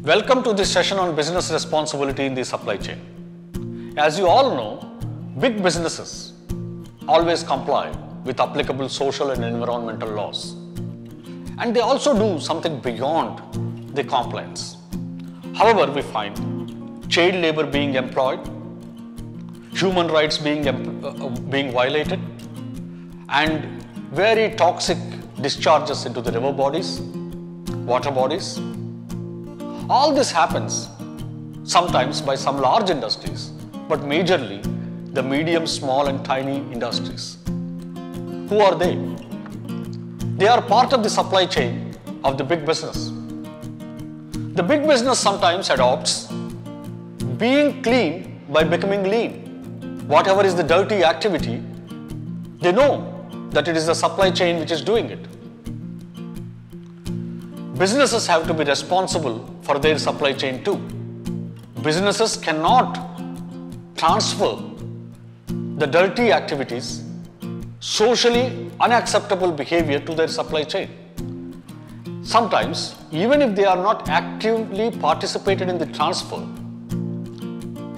Welcome to this session on business responsibility in the supply chain. As you all know, big businesses always comply with applicable social and environmental laws. And they also do something beyond the compliance. However, we find child labor being employed, human rights being violated, and very toxic discharges into the river bodies, water bodies. All this happens sometimes by some large industries, but majorly the medium, small and tiny industries. Who are they? They are part of the supply chain of the big business. The big business sometimes adopts being clean by becoming lean. Whatever is the dirty activity, they know that it is the supply chain which is doing it. Businesses have to be responsible for their supply chain too. Businesses cannot transfer the dirty activities, socially unacceptable behavior to their supply chain. Sometimes, even if they are not actively participated in the transfer,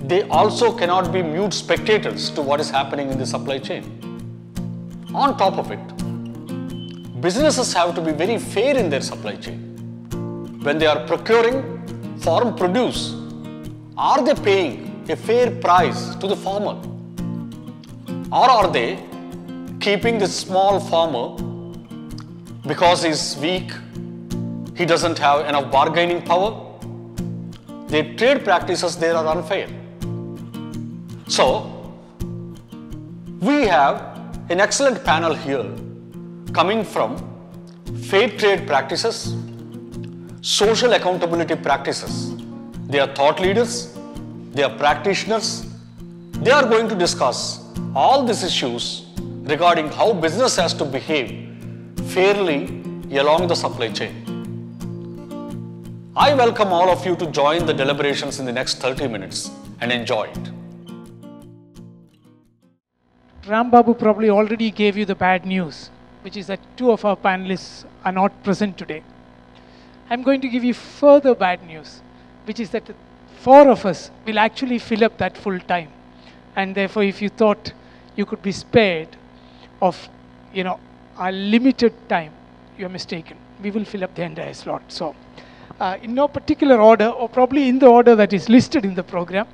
they also cannot be mute spectators to what is happening in the supply chain. On top of it, businesses have to be very fair in their supply chain. When they are procuring farm produce, are they paying a fair price to the farmer? Or are they keeping the small farmer because he's weak, he doesn't have enough bargaining power? Their trade practices there are unfair. So, we have an excellent panel here coming from fair trade practices, social accountability practices. They are thought leaders, they are practitioners. They are going to discuss all these issues regarding how business has to behave fairly along the supply chain. I welcome all of you to join the deliberations in the next 30 minutes and enjoy it. Rambabu probably already gave you the bad news, which is that two of our panelists are not present today. I'm going to give you further bad news, which is that the four of us will actually fill up that full time. And therefore, if you thought you could be spared of, a limited time, you're mistaken. We will fill up the entire slot. So, in no particular order, or probably in the order that is listed in the program,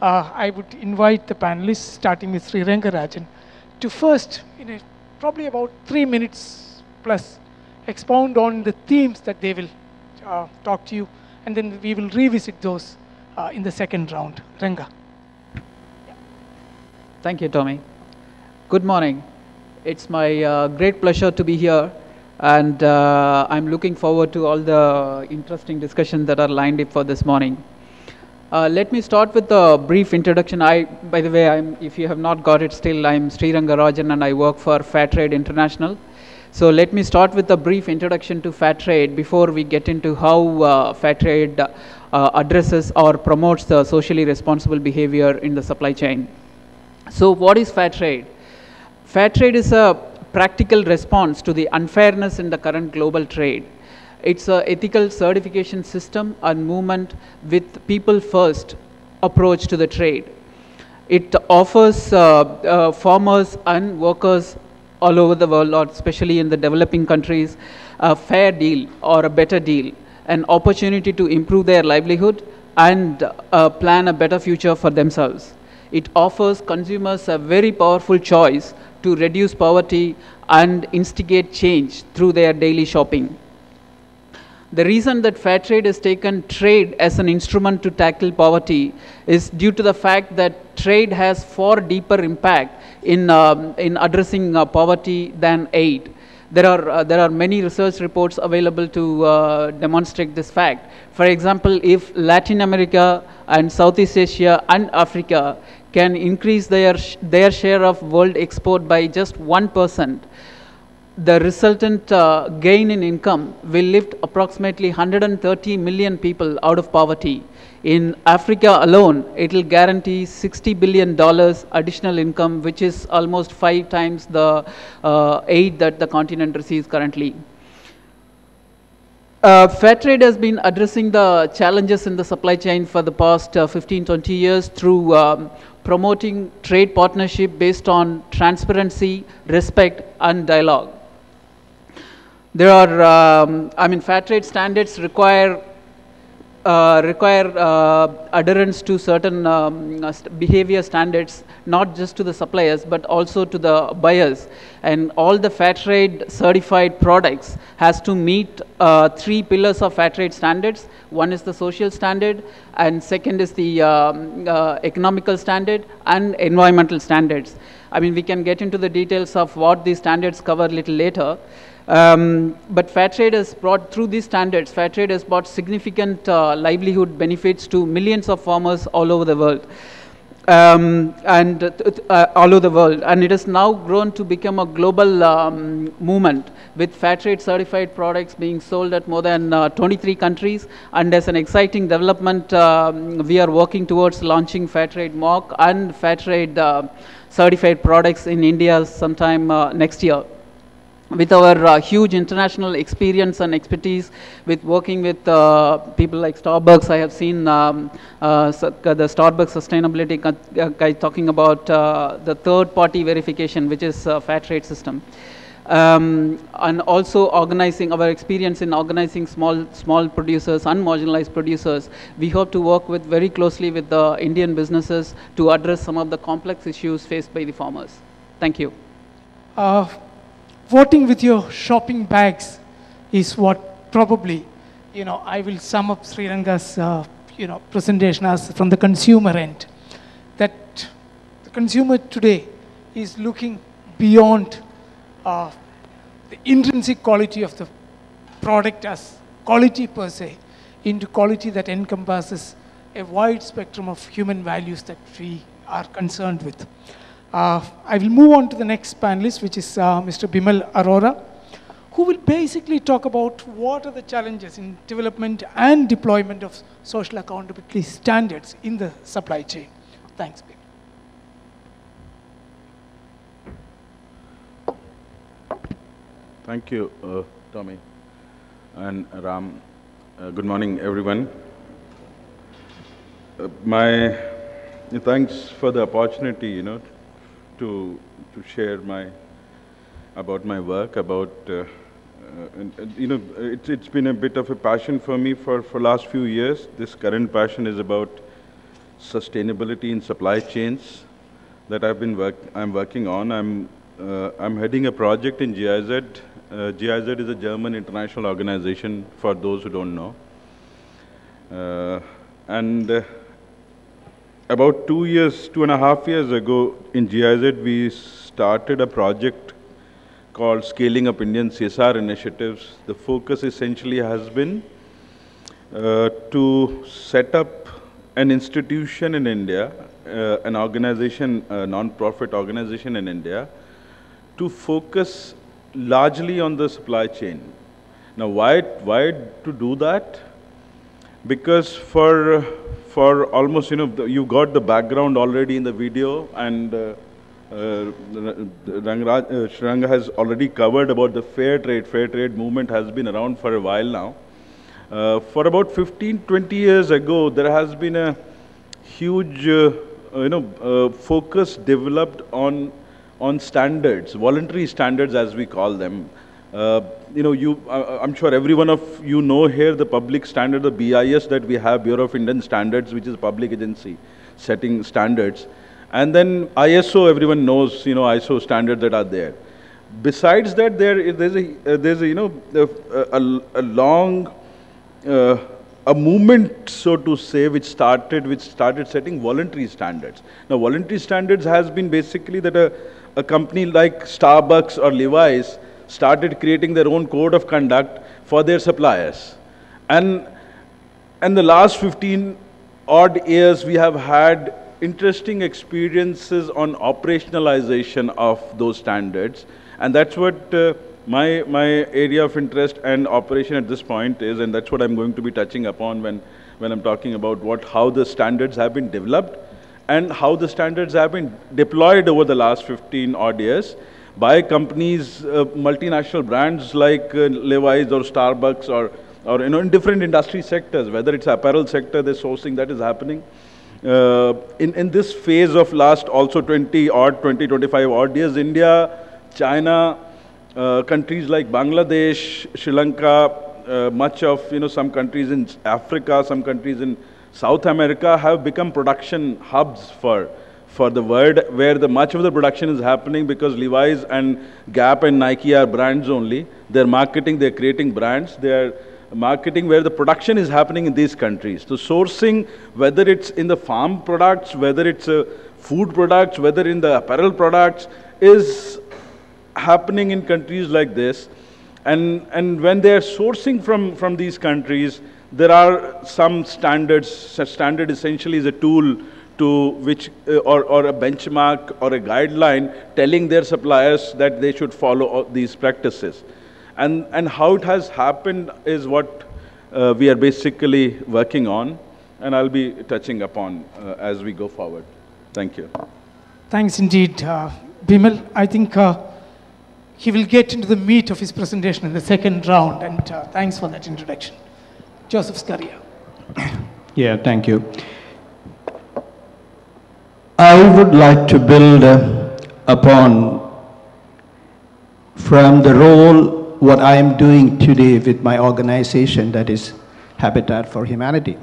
I would invite the panelists, starting with Sri Rangarajan, to first, in probably about 3 minutes plus, expound on the themes that they will talk to you, and then we will revisit those in the second round. Ranga. Thank you, Tommy. Good morning. It's my great pleasure to be here, and I'm looking forward to all the interesting discussions that are lined up for this morning. Let me start with a brief introduction. By the way, if you have not got it still, I'm Sri Rangarajan and I work for Fairtrade International. So let me start with a brief introduction to Fairtrade before we get into how Fairtrade addresses or promotes the socially responsible behavior in the supply chain. So what is Fairtrade? Fairtrade is a practical response to the unfairness in the current global trade. It's an ethical certification system and movement with people first approach to the trade. It offers farmers and workers all over the world, or especially in the developing countries, a fair deal or a better deal, an opportunity to improve their livelihood and plan a better future for themselves. It offers consumers a very powerful choice to reduce poverty and instigate change through their daily shopping. The reason that Fairtrade has taken trade as an instrument to tackle poverty is due to the fact that trade has far deeper impact in addressing poverty than aid. There are many research reports available to demonstrate this fact. For example, if Latin America and Southeast Asia and Africa can increase their share of world export by just 1%, the resultant gain in income will lift approximately 130 million people out of poverty. In Africa alone, it will guarantee $60 billion additional income, which is almost 5 times the aid that the continent receives currently. Fairtrade has been addressing the challenges in the supply chain for the past 15, 20 years through promoting trade partnership based on transparency, respect, and dialogue. There are, Fairtrade standards require adherence to certain behavior standards, not just to the suppliers, but also to the buyers. And all the Fairtrade certified products has to meet 3 pillars of Fairtrade standards. One is the social standard, and second is the economical standard and environmental standards. We can get into the details of what these standards cover a little later. But Fairtrade has brought, through these standards, Fairtrade has brought significant livelihood benefits to millions of farmers all over the world. And it has now grown to become a global movement, with Fairtrade certified products being sold at more than 23 countries. And as an exciting development, we are working towards launching Fairtrade Mark and Fairtrade certified products in India sometime next year. With our huge international experience and expertise with working with people like Starbucks, I have seen the Starbucks sustainability guy talking about the third-party verification, which is Fairtrade system. And also organizing, our experience in organizing small producers and marginalized producers. We hope to work very closely with the Indian businesses to address some of the complex issues faced by the farmers. Thank you. Voting with your shopping bags is what probably, I will sum up Sriranga's, presentation as from the consumer end. That the consumer today is looking beyond the intrinsic quality of the product as quality per se, into quality that encompasses a wide spectrum of human values that we are concerned with. I will move on to the next panelist, which is Mr. Bimal Arora, who will basically talk about what are the challenges in development and deployment of social accountability standards in the supply chain. Thanks, Bimal. Thank you, Tommy and Ram. Good morning, everyone. Thanks for the opportunity, to share about my work, it's been a bit of a passion for me for last few years. This current passion is about sustainability in supply chains that I'm working on. I'm heading a project in GIZ. GIZ is a German international organization, for those who don't know. About 2.5 years ago in GIZ, we started a project called Scaling Up Indian CSR Initiatives. The focus essentially has been to set up an institution in India, an organization, a non-profit organization in India, to focus largely on the supply chain. Now, why to do that? Because for almost, you got the background already in the video, and Sriranga has already covered about the fair trade. Fair trade movement has been around for a while now. For about 15-20 years ago, there has been a huge, focus developed on standards, voluntary standards as we call them. I'm sure every one of you know here the public standard, the BIS that we have, Bureau of Indian Standards, which is a public agency setting standards. And then ISO, everyone knows, ISO standards that are there. Besides that, there's a long a movement, so to say, which started setting voluntary standards. Now, voluntary standards has been basically that a company like Starbucks or Levi's started creating their own code of conduct for their suppliers. And the last 15 odd years, we have had interesting experiences on operationalization of those standards. And that's what my area of interest and operation at this point is, and that's what I'm going to be touching upon when I'm talking about how the standards have been developed and how the standards have been deployed over the last 15 odd years by companies, multinational brands like Levi's or Starbucks or or in different industry sectors, whether it's apparel sector, the sourcing that is happening. In this phase of last also 25 odd years, India, China, countries like Bangladesh, Sri Lanka, much of some countries in Africa, some countries in South America have become production hubs for the world, where much of the production is happening, because Levi's and Gap and Nike are brands only. They're marketing, they're creating brands, they're marketing where the production is happening in these countries. So sourcing, whether it's in the farm products, whether it's food products, whether in the apparel products, is happening in countries like this. And when they're sourcing from these countries, there are some standards. Standard essentially is a tool to which, or a benchmark or a guideline telling their suppliers that they should follow these practices. And how it has happened is what we are basically working on, and I'll be touching upon as we go forward. Thank you. Thanks indeed, Bimal. I think he will get into the meat of his presentation in the second round, and thanks for that introduction. Joseph Scaria. Yeah, thank you. I would like to build upon from the role what I am doing today with my organization, that is Habitat for Humanity.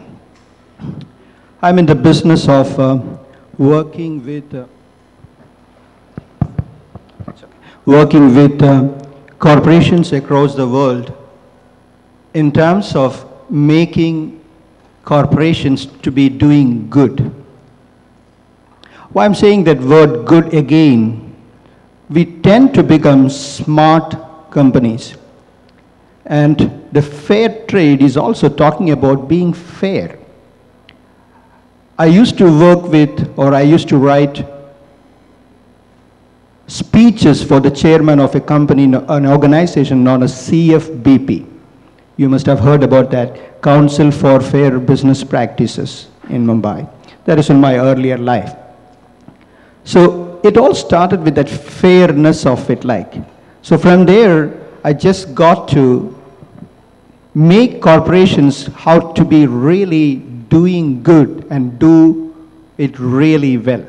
I'm in the business of working with corporations across the world in terms of making corporations to be doing good. Why I'm saying that word good again, we tend to become smart companies. And the fair trade is also talking about being fair. I used to work with, or I used to write speeches for the chairman of a company, an organization known as CFBP. You must have heard about that, Council for Fair Business Practices in Mumbai. That is in my earlier life. So it all started with that fairness of it like. So from there, I just got to make corporations how to be really doing good and do it really well.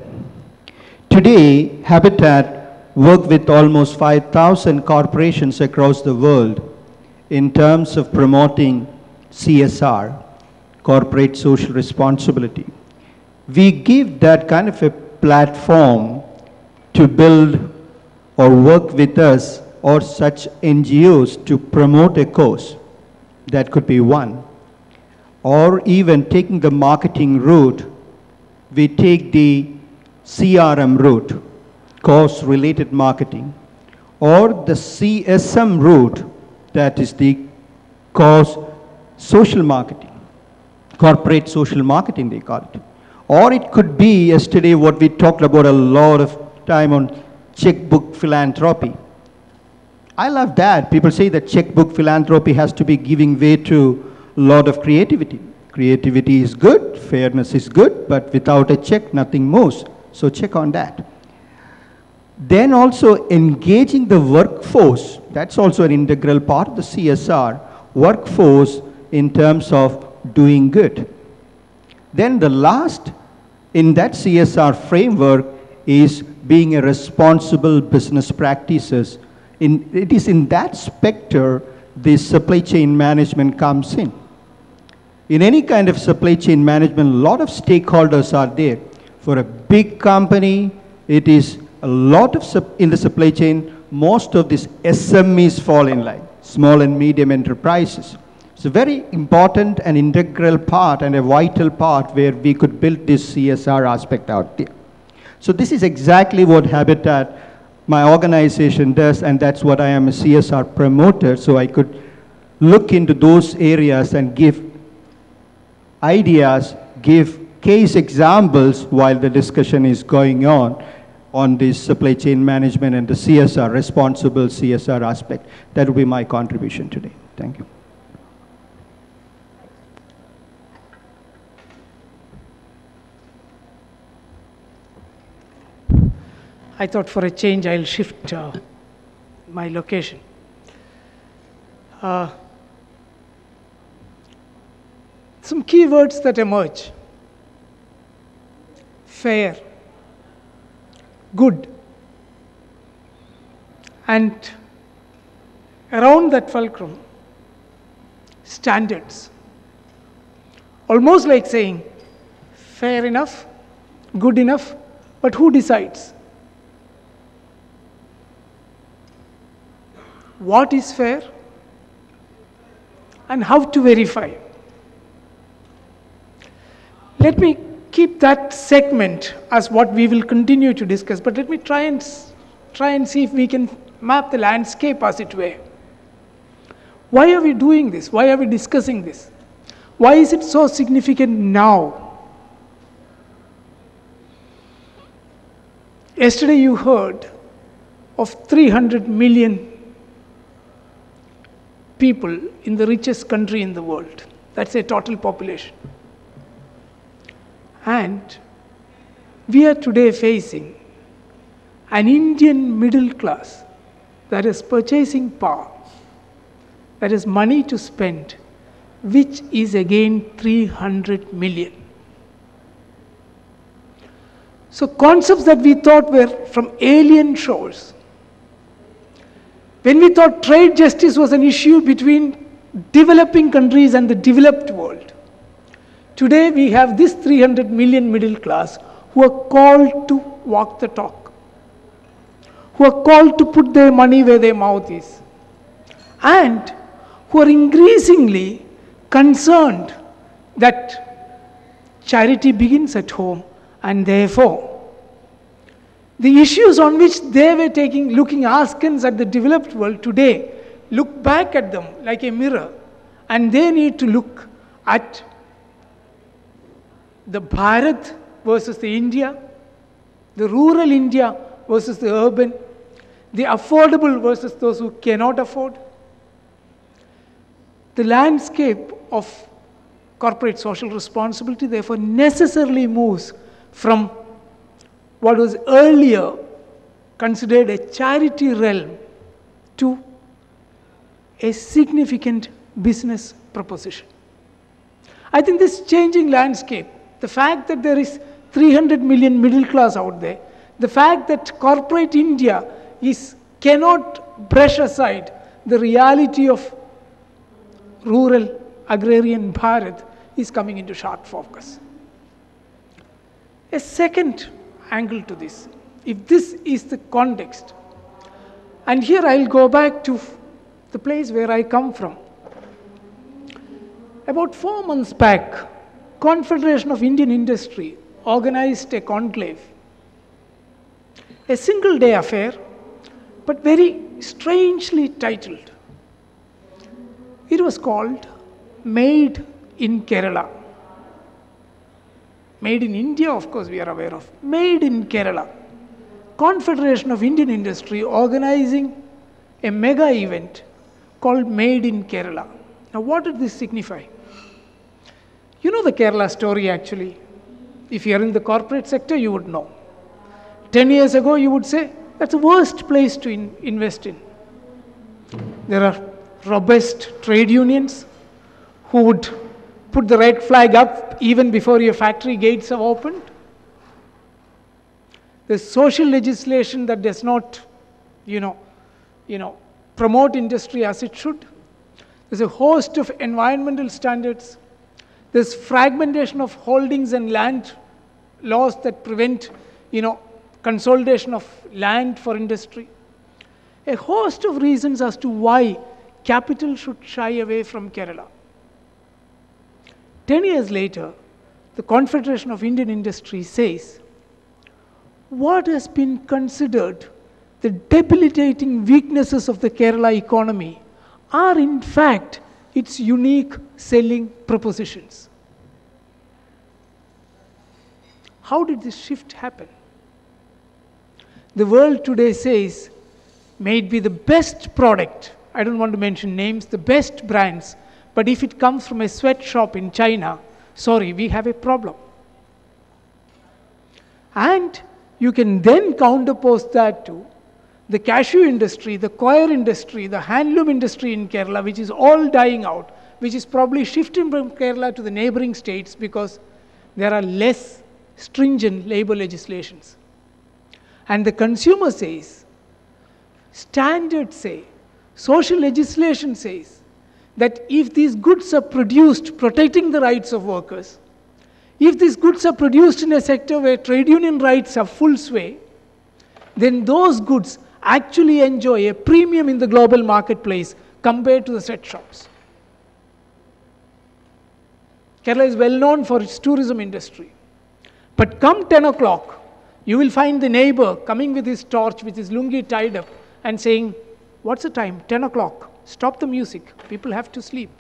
Today, Habitat work with almost 5,000 corporations across the world in terms of promoting CSR, corporate social responsibility. We give that kind of a platform to build or work with us or such NGOs to promote a cause. That could be one. Or even taking the marketing route, we take the CRM route, cause-related marketing, or the CSM route, that is the cause social marketing, corporate social marketing they call it. Or it could be yesterday what we talked about a lot of time on checkbook philanthropy. I love that. People say that checkbook philanthropy has to be giving way to a lot of creativity. Creativity is good, fairness is good, but without a check, nothing moves. So check on that. Then also engaging the workforce. That's also an integral part of the CSR. Workforce in terms of doing good. Then the last in that CSR framework is being a responsible business practices. It is in that specter this supply chain management comes in. In any kind of supply chain management, a lot of stakeholders are there. For a big company, it is a lot of, in the supply chain, most of these SMEs fall in line, small and medium enterprises. It's a very important and integral part and a vital part where we could build this CSR aspect out there. So this is exactly what Habitat, my organization, does, and that's what I am, a CSR promoter, so I could look into those areas and give ideas, give case examples while the discussion is going on this supply chain management and the CSR, responsible CSR aspect. That will be my contribution today. Thank you. I thought for a change I'll shift my location. some key words that emerge. Fair, good, and around that fulcrum, standards. Almost like saying, fair enough, good enough, but who decides? What is fair? And how to verify? Let me keep that segment as what we will continue to discuss, but let me try and see if we can map the landscape as it were. Why are we doing this? Why are we discussing this? Why is it so significant now? Yesterday you heard of 300 million people in the richest country in the world. That's a total population. And we are today facing an Indian middle class that is purchasing power, that is money to spend, which is again 300 million. So concepts that we thought were from alien shores, when we thought trade justice was an issue between developing countries and the developed world, today we have this 300 million middle class who are called to walk the talk, who are called to put their money where their mouth is, and who are increasingly concerned that charity begins at home, and therefore the issues on which they were looking askance at the developed world today look back at them like a mirror, and they need to look at the Bharat versus the India, the rural India versus the urban, the affordable versus those who cannot afford. The landscape of corporate social responsibility therefore necessarily moves from what was earlier considered a charity realm to a significant business proposition. I think this changing landscape, the fact that there is 300 million middle class out there, the fact that corporate India cannot brush aside the reality of rural agrarian Bharat is coming into sharp focus. A second angle to this, if this is the context, and here I'll go back to the place where I come from. About 4 months back, Confederation of Indian Industry organized a conclave, a single day affair, but very strangely titled. It was called Made in Kerala. Made in India, of course, we are aware of. Made in Kerala. Confederation of Indian Industry organizing a mega event called Made in Kerala. Now, what did this signify? You know the Kerala story actually. If you are in the corporate sector, you would know. 10 years ago, you would say, that's the worst place to invest in. There are robust trade unions who would put the red flag up even before your factory gates have opened. There's social legislation that does not, promote industry as it should. There's a host of environmental standards. There's fragmentation of holdings and land laws that prevent, consolidation of land for industry. A host of reasons as to why capital should shy away from Kerala. 10 years later, the Confederation of Indian Industry says, what has been considered the debilitating weaknesses of the Kerala economy are in fact its unique selling propositions. How did this shift happen? The world today says, may it be the best product, I don't want to mention names, the best brands, but if it comes from a sweatshop in China, sorry, we have a problem. And you can then counterpose that to the cashew industry, the coir industry, the handloom industry in Kerala, which is all dying out, which is probably shifting from Kerala to the neighboring states because there are less stringent labor legislations. And the consumer says, standards say, social legislation says that if these goods are produced protecting the rights of workers, if these goods are produced in a sector where trade union rights have full sway, then those goods actually enjoy a premium in the global marketplace compared to the set shops. Kerala is well known for its tourism industry. But come 10 o'clock, you will find the neighbor coming with his torch, with his lungi tied up, and saying, "What's the time? 10 o'clock. Stop the music. People have to sleep."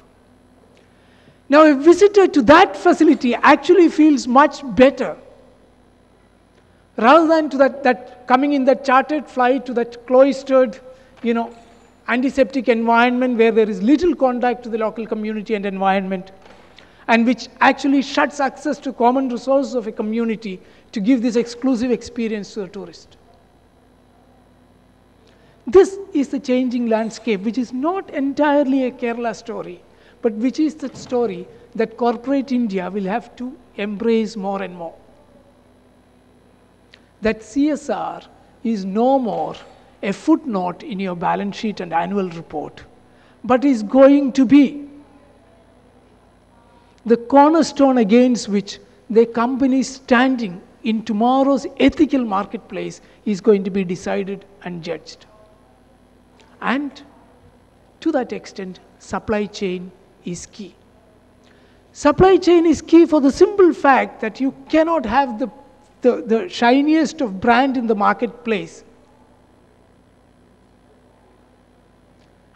Now, a visitor to that facility actually feels much better rather than to that coming in that chartered flight to that cloistered, antiseptic environment where there is little contact to the local community and environment, and which actually shuts access to common resources of a community to give this exclusive experience to the tourist. This is the changing landscape, which is not entirely a Kerala story, but which is the story that corporate India will have to embrace more and more. That CSR is no more a footnote in your balance sheet and annual report, but is going to be the cornerstone against which the company standing in tomorrow's ethical marketplace is going to be decided and judged. And to that extent, supply chain is key. Supply chain is key for the simple fact that you cannot have the shiniest of brand in the marketplace,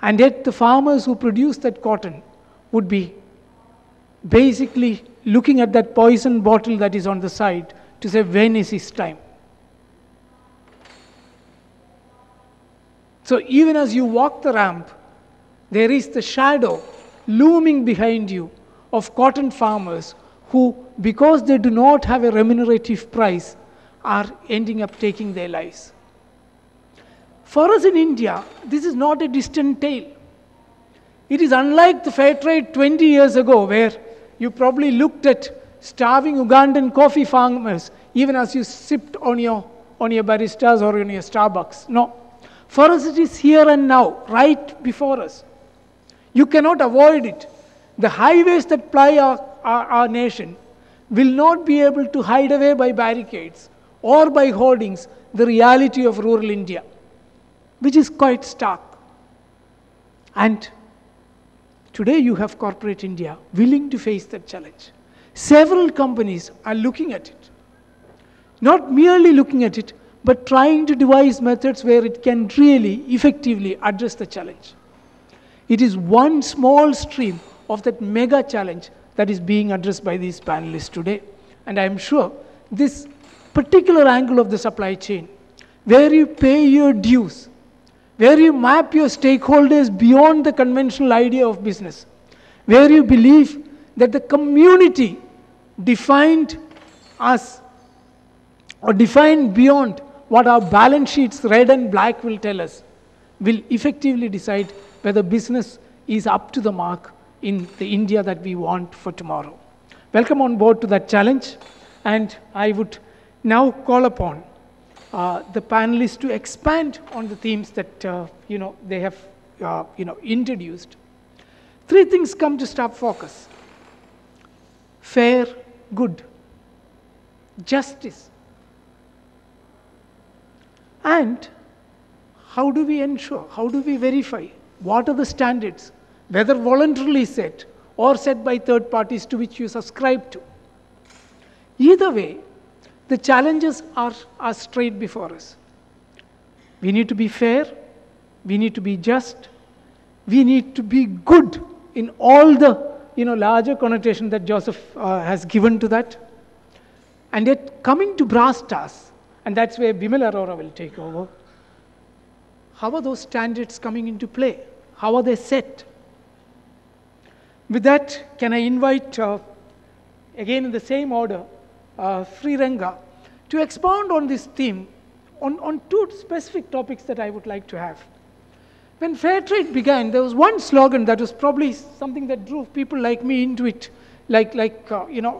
and yet the farmers who produce that cotton would be basically looking at that poison bottle that is on the side to say, when is his time? So even as you walk the ramp, there is the shadow looming behind you of cotton farmers who, because they do not have a remunerative price, are ending up taking their lives. For us in India, this is not a distant tale. It is unlike the fair trade 20 years ago, where you probably looked at starving Ugandan coffee farmers even as you sipped on your baristas or on your Starbucks. No. For us it is here and now, right before us. You cannot avoid it. The highways that ply our nation will not be able to hide away by barricades or by hoardings the reality of rural India, which is quite stark. And today you have corporate India willing to face that challenge. Several companies are looking at it. Not merely looking at it, but trying to devise methods where it can really effectively address the challenge. It is one small stream of that mega challenge that is being addressed by these panelists today. And I am sure this particular angle of the supply chain, where you pay your dues, where you map your stakeholders beyond the conventional idea of business, where you believe that the community defined us or defined beyond what our balance sheets, red and black, will tell us, will effectively decide whether business is up to the mark in the India that we want for tomorrow. Welcome on board to that challenge, and I would now call upon the panelists to expand on the themes that they have introduced. Three things come to sharp focus: fair, good, justice, and how do we ensure, how do we verify, what are the standards, whether voluntarily set or set by third parties to which you subscribe to. Either way, the challenges are straight before us. We need to be fair, we need to be just, we need to be good in all the larger connotation that Joseph has given to that. And yet, coming to brass tacks, and that's where Bimal Arora will take over, how are those standards coming into play? How are they set? With that, can I invite, again in the same order, Sri Ranga, to expound on this theme on two specific topics that I would like to have. When fair trade began, there was one slogan that was probably something that drew people like me into it, like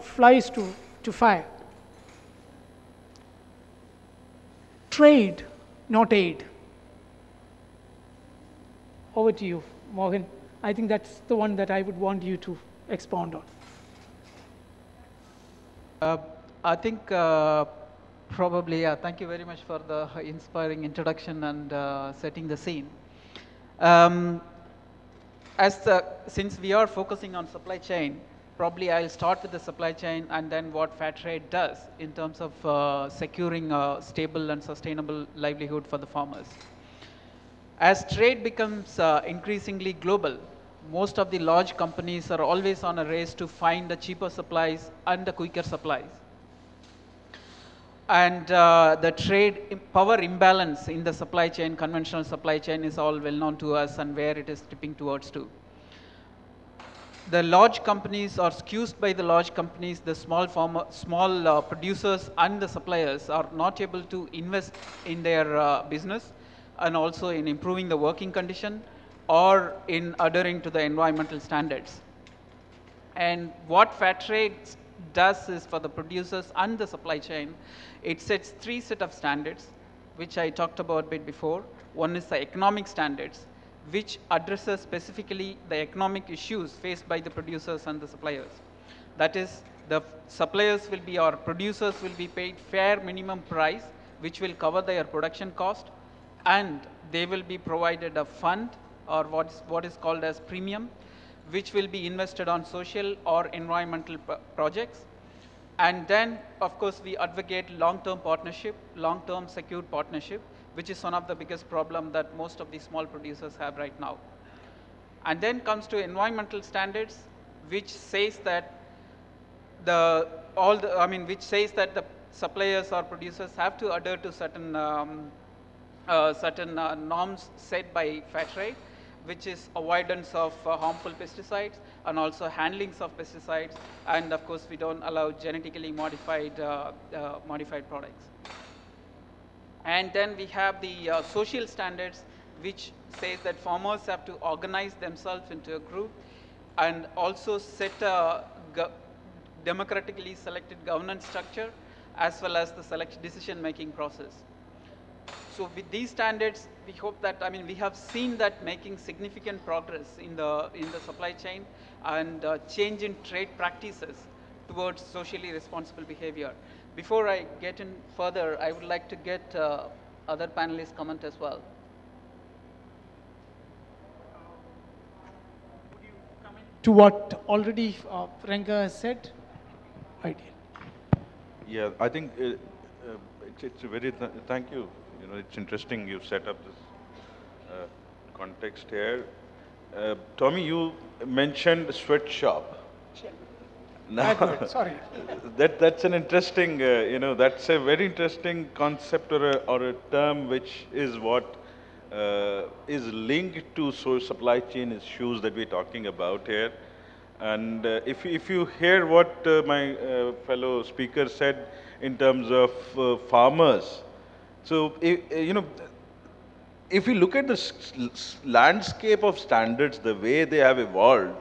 flies to fire. Trade, not aid. Over to you, Morgan. I think that's the one that I would want you to expound on. I think probably, thank you very much for the inspiring introduction and setting the scene. Since we are focusing on supply chain, probably I'll start with the supply chain and then what fair trade does in terms of securing a stable and sustainable livelihood for the farmers. As trade becomes increasingly global, most of the large companies are always on a race to find the cheaper supplies and the quicker supplies. And the trade power imbalance in the supply chain, conventional supply chain, is all well known to us and where it is tipping towards to. The large companies are skewed by the large companies. The small producers and the suppliers are not able to invest in their business and also in improving the working condition or in adhering to the environmental standards. And what fair trade does is, for the producers and the supply chain, it sets three set of standards, which I talked about a bit before. One is the economic standards, which addresses specifically the economic issues faced by the producers and the suppliers. That is, the suppliers will be, or producers will be paid fair minimum price, which will cover their production cost, and they will be provided a fund, or what is called as premium, which will be invested on social or environmental projects. And then, of course, we advocate long-term partnership, long-term secured partnership, which is one of the biggest problems that most of these small producers have right now. And then comes to environmental standards, which says that the suppliers or producers have to adhere to certain norms set by fair trade, which is avoidance of harmful pesticides and also handlings of pesticides, and of course we don't allow genetically modified products. And then we have the social standards, which says that farmers have to organize themselves into a group and also set a democratically selected governance structure as well as the decision-making process. So with these standards, we hope that, we have seen that making significant progress in the supply chain and change in trade practices towards socially responsible behavior. Before I get in further, I would like to get other panelists' comment as well. To what already Ranga has said? Ideal. Yeah, I think it's a very, thank you. It's interesting you set up this context here. Tommy, you mentioned sweatshop. Now, sorry. That's an interesting, that's a very interesting concept or a term which is what is linked to supply chain issues that we're talking about here. And if you hear what my fellow speaker said in terms of farmers, so if you look at the landscape of standards, the way they have evolved,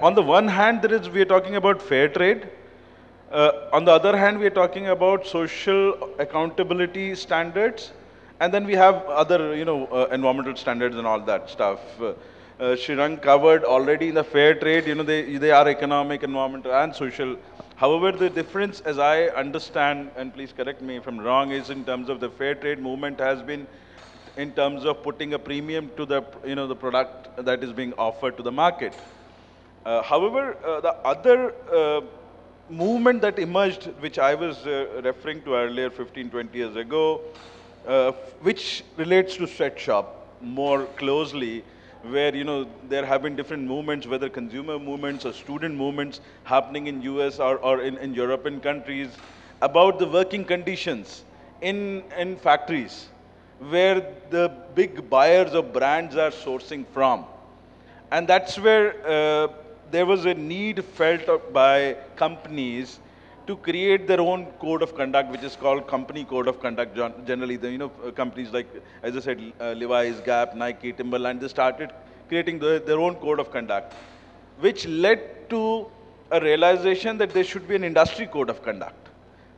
on the one hand, we are talking about fair trade. On the other hand, we are talking about social accountability standards. And then we have other, environmental standards and all that stuff. Srirang covered already in the fair trade, they are economic, environmental, and social. However, the difference, as I understand, and please correct me if I'm wrong, is in terms of the fair trade movement has been in terms of putting a premium to the, the product that is being offered to the market. However, the other movement that emerged, which I was referring to earlier 15, 20 years ago, which relates to sweatshop more closely, where there have been different movements, whether consumer movements or student movements happening in US or in European countries, about the working conditions in factories where the big buyers of brands are sourcing from. And that's where there was a need felt by companies to create their own code of conduct, which is called company code of conduct. Generally, companies like, as I said, Levi's, Gap, Nike, Timberland, they started creating their own code of conduct, which led to a realization that there should be an industry code of conduct.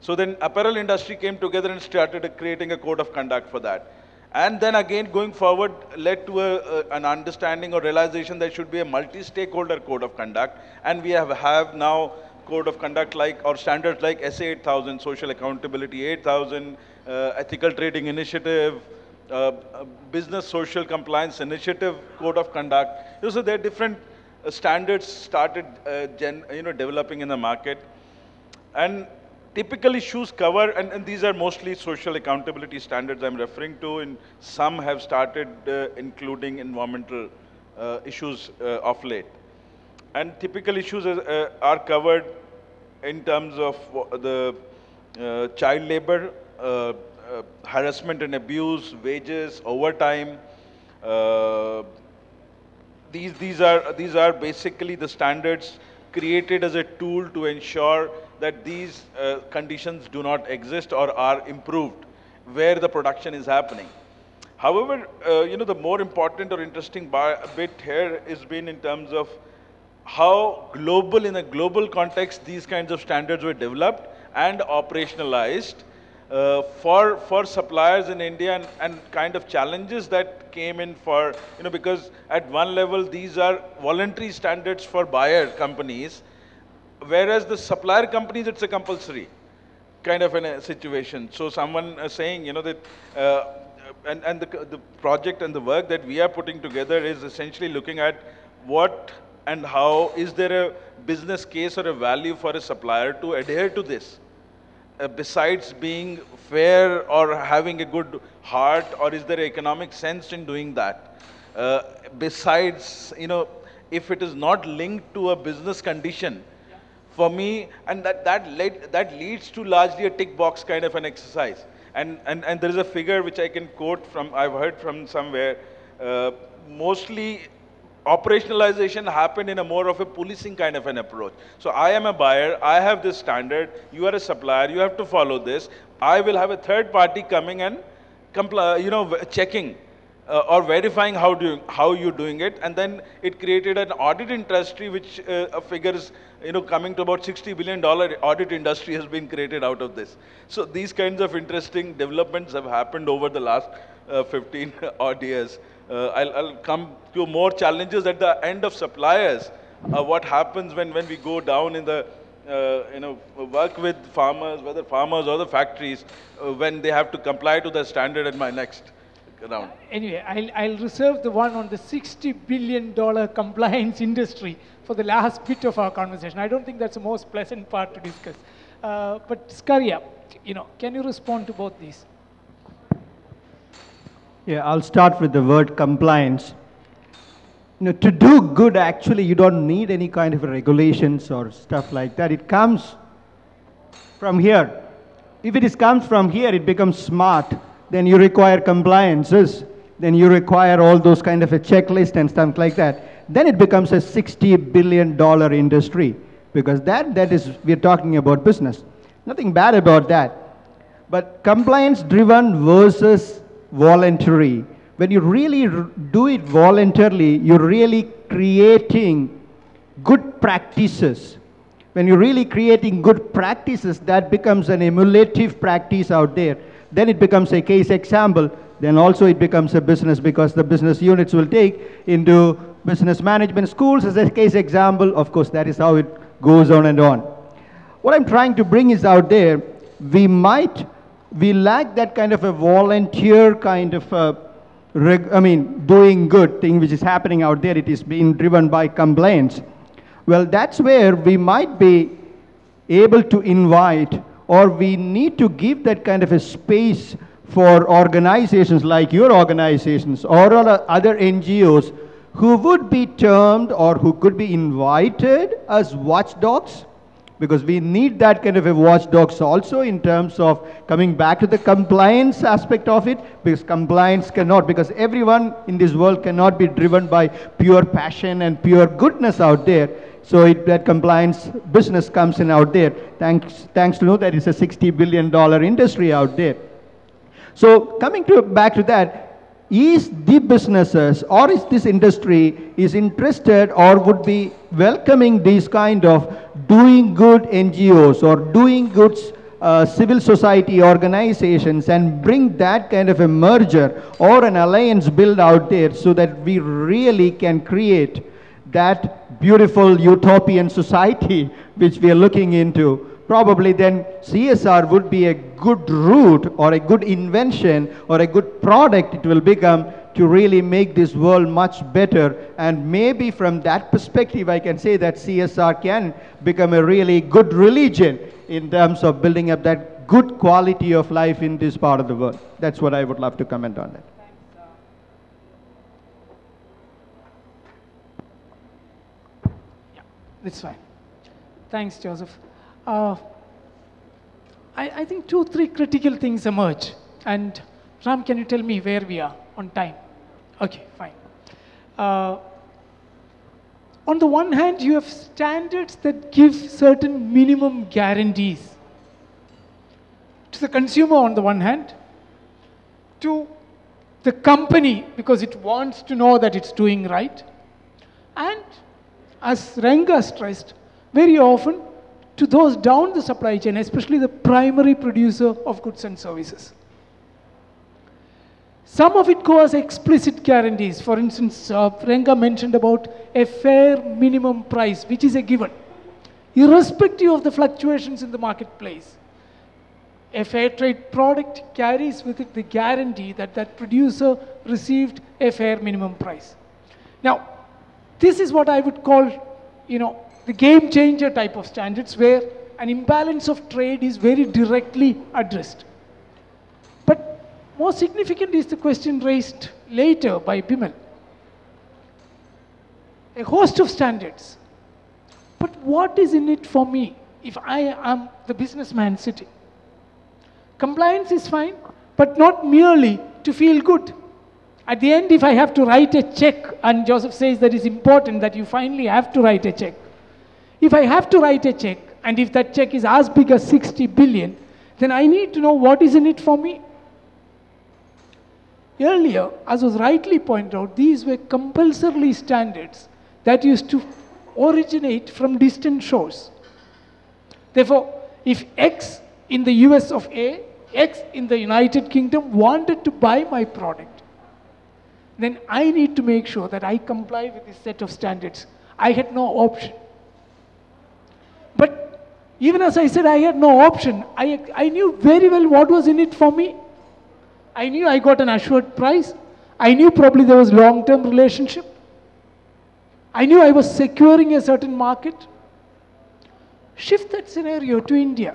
So then apparel industry came together and started creating a code of conduct for that. And then again, going forward, led to an understanding or realization that should be a multi-stakeholder code of conduct. And we have now code of conduct like, or standards like SA 8000, Social Accountability 8000, Ethical Trading Initiative, Business Social Compliance Initiative Code of Conduct. So there are different standards started developing in the market. And typical issues cover, and these are mostly social accountability standards I'm referring to, and some have started including environmental issues of late. And typical issues are covered in terms of the child labor, harassment and abuse, wages, overtime. These are basically the standards created as a tool to ensure that these conditions do not exist or are improved where the production is happening. However, the more important or interesting bit here has been in terms of how global, in a global context, these kinds of standards were developed and operationalized for suppliers in India, and kind of challenges that came in for, because at one level, these are voluntary standards for buyer companies, whereas the supplier companies, it's a compulsory kind of a situation. So someone saying, that, and the project and the work that we are putting together is essentially looking at what and how is there a business case or a value for a supplier to adhere to this, besides being fair or having a good heart, or is there economic sense in doing that? Besides, if it is not linked to a business condition, for me, and that leads to largely a tick box kind of an exercise. And there is a figure which I can quote from, I've heard from somewhere, mostly operationalization happened in a more of a policing kind of an approach. So I am a buyer, I have this standard, you are a supplier, you have to follow this. I will have a third party coming and checking or verifying how you're doing it, and then it created an audit industry which figures coming to about $60 billion audit industry has been created out of this. So these kinds of interesting developments have happened over the last 15 odd years. I'll come to more challenges at the end of suppliers. What happens when we go down in the work with farmers, whether farmers or the factories, when they have to comply to the standard in my next round. Anyway, I'll reserve the one on the $60 billion compliance industry for the last bit of our conversation. I don't think that's the most pleasant part to discuss. But Skaria, can you respond to both these? Yeah, I'll start with the word compliance. To do good, actually, you don't need any kind of regulations or stuff like that. It comes from here. If it comes from here, it becomes smart. Then you require compliances. Then you require all those kind of a checklist and stuff like that. Then it becomes a $60 billion industry, because that is, we're talking about business. Nothing bad about that. But compliance driven versus voluntary. When you really do it voluntarily, you're really creating good practices. When you're really creating good practices, that becomes an emulative practice out there. Then it becomes a case example. Then also it becomes a business, because the business units will take into business management schools as a case example. Of course, that is how it goes on and on. What I'm trying to bring is out there, we lack that kind of a volunteer kind of doing good thing which is happening out there. It is being driven by compliance. Well, that's where we might be able to invite, or we need to give that kind of a space for organizations like your organizations or other NGOs who would be termed or who could be invited as watchdogs, because we need that kind of a watchdogs also in terms of coming back to the compliance aspect of it, because compliance cannot, because everyone in this world cannot be driven by pure passion and pure goodness out there. So that compliance business comes in out there. Thanks to know that it's a $60 billion industry out there. So coming back to that, is the businesses or is this industry is interested or would be welcoming these kind of doing good NGOs or doing good civil society organizations and bring that kind of a merger or an alliance build out there so that we really can create that beautiful utopian society which we are looking into? Probably then CSR would be a good route or a good invention or a good product it will become to really make this world much better. And maybe from that perspective I can say that CSR can become a really good religion in terms of building up that good quality of life in this part of the world. That's what I would love to comment on that. Yeah, that's fine. Thanks, Joseph. I think 2-3 critical things emerge. And Ram, can you tell me where we are on time? Okay, fine. On the one hand, you have standards that give certain minimum guarantees to the consumer on the one hand, to the company because it wants to know that it's doing right, and as Ranga stressed, very often to those down the supply chain, especially the primary producer of goods and services. Some of it go as explicit guarantees. For instance, Ranga mentioned about a fair minimum price, which is a given, irrespective of the fluctuations in the marketplace. A fair trade product carries with it the guarantee that that producer received a fair minimum price. Now, this is what I would call, the game changer type of standards where an imbalance of trade is very directly addressed. But more significant is the question raised later by Bimal. A host of standards. But what is in it for me if I am the businessman sitting? Compliance is fine, but not merely to feel good. At the end, if I have to write a check, and Joseph says that it's important that you finally have to write a check. If I have to write a check, and if that check is as big as 60 billion, then I need to know what is in it for me. Earlier, as was rightly pointed out, these were compulsorily standards that used to originate from distant shores. Therefore, if X in the US of A, X in the United Kingdom wanted to buy my product, then I need to make sure that I comply with this set of standards. I had no option. But even as I said I had no option, I knew very well what was in it for me. I knew I got an assured price. I knew probably there was long-term relationship. I knew I was securing a certain market. Shift that scenario to India.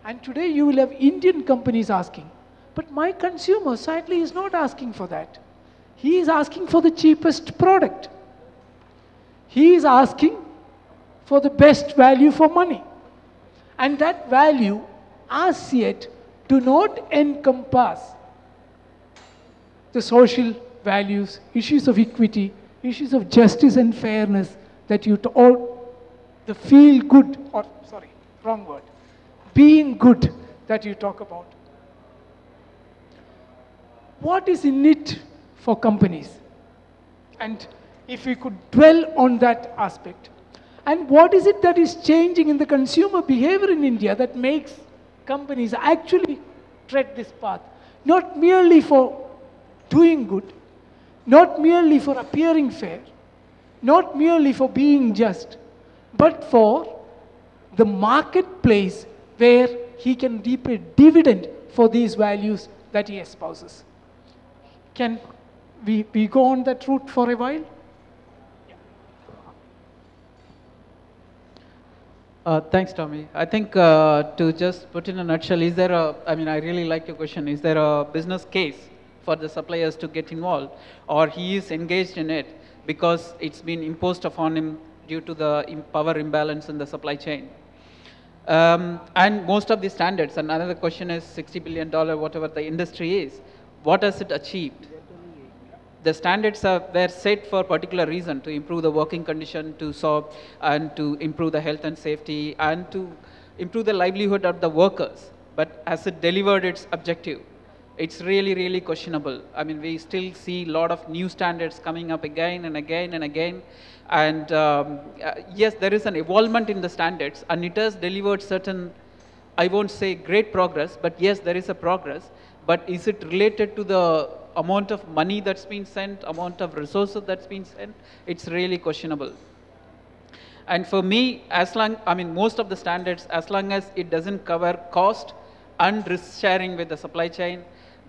And today you will have Indian companies asking, but my consumer sadly is not asking for that. He is asking for the cheapest product. He is asking for the best value for money. And that value, as yet, do not encompass the social values, issues of equity, issues of justice and fairness that you, or the feel good, or sorry, wrong word, being good that you talk about. What is in it for companies? And if we could dwell on that aspect. And what is it that is changing in the consumer behavior in India that makes companies actually tread this path? Not merely for doing good, not merely for appearing fair, not merely for being just, but for the marketplace where he can reap a dividend for these values that he espouses. Can we go on that route for a while? Thanks, Tommy. I think to just put in a nutshell, is there a, I mean, I really like your question, is there a business case for the suppliers to get involved, or he is engaged in it because it's been imposed upon him due to the power imbalance in the supply chain? And most of the standards, and another question is $60 billion, whatever the industry is, what has it achieved? The standards were set for a particular reason, to improve the working condition, to solve and to improve the health and safety, and to improve the livelihood of the workers. But has it delivered its objective? It's really, really questionable. I mean, we still see a lot of new standards coming up again and again and again. And yes, there is an evolvement in the standards, and it has delivered certain, I won't say great progress, but yes, there is a progress. But is it related to the amount of money that's been sent, amount of resources that's been sent? It's really questionable. And for me, most of the standards, as long as it doesn't cover cost and risk sharing with the supply chain,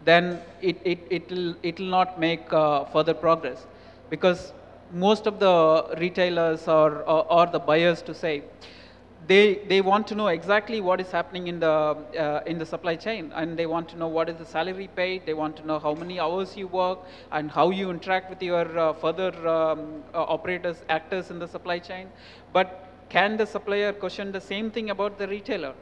then it'll not make further progress. Because most of the retailers or the buyers, to say, they want to know exactly what is happening in the supply chain, and they want to know what is the salary paid, they want to know how many hours you work, and how you interact with your further operators, actors in the supply chain. But can the supplier question the same thing about the retailer?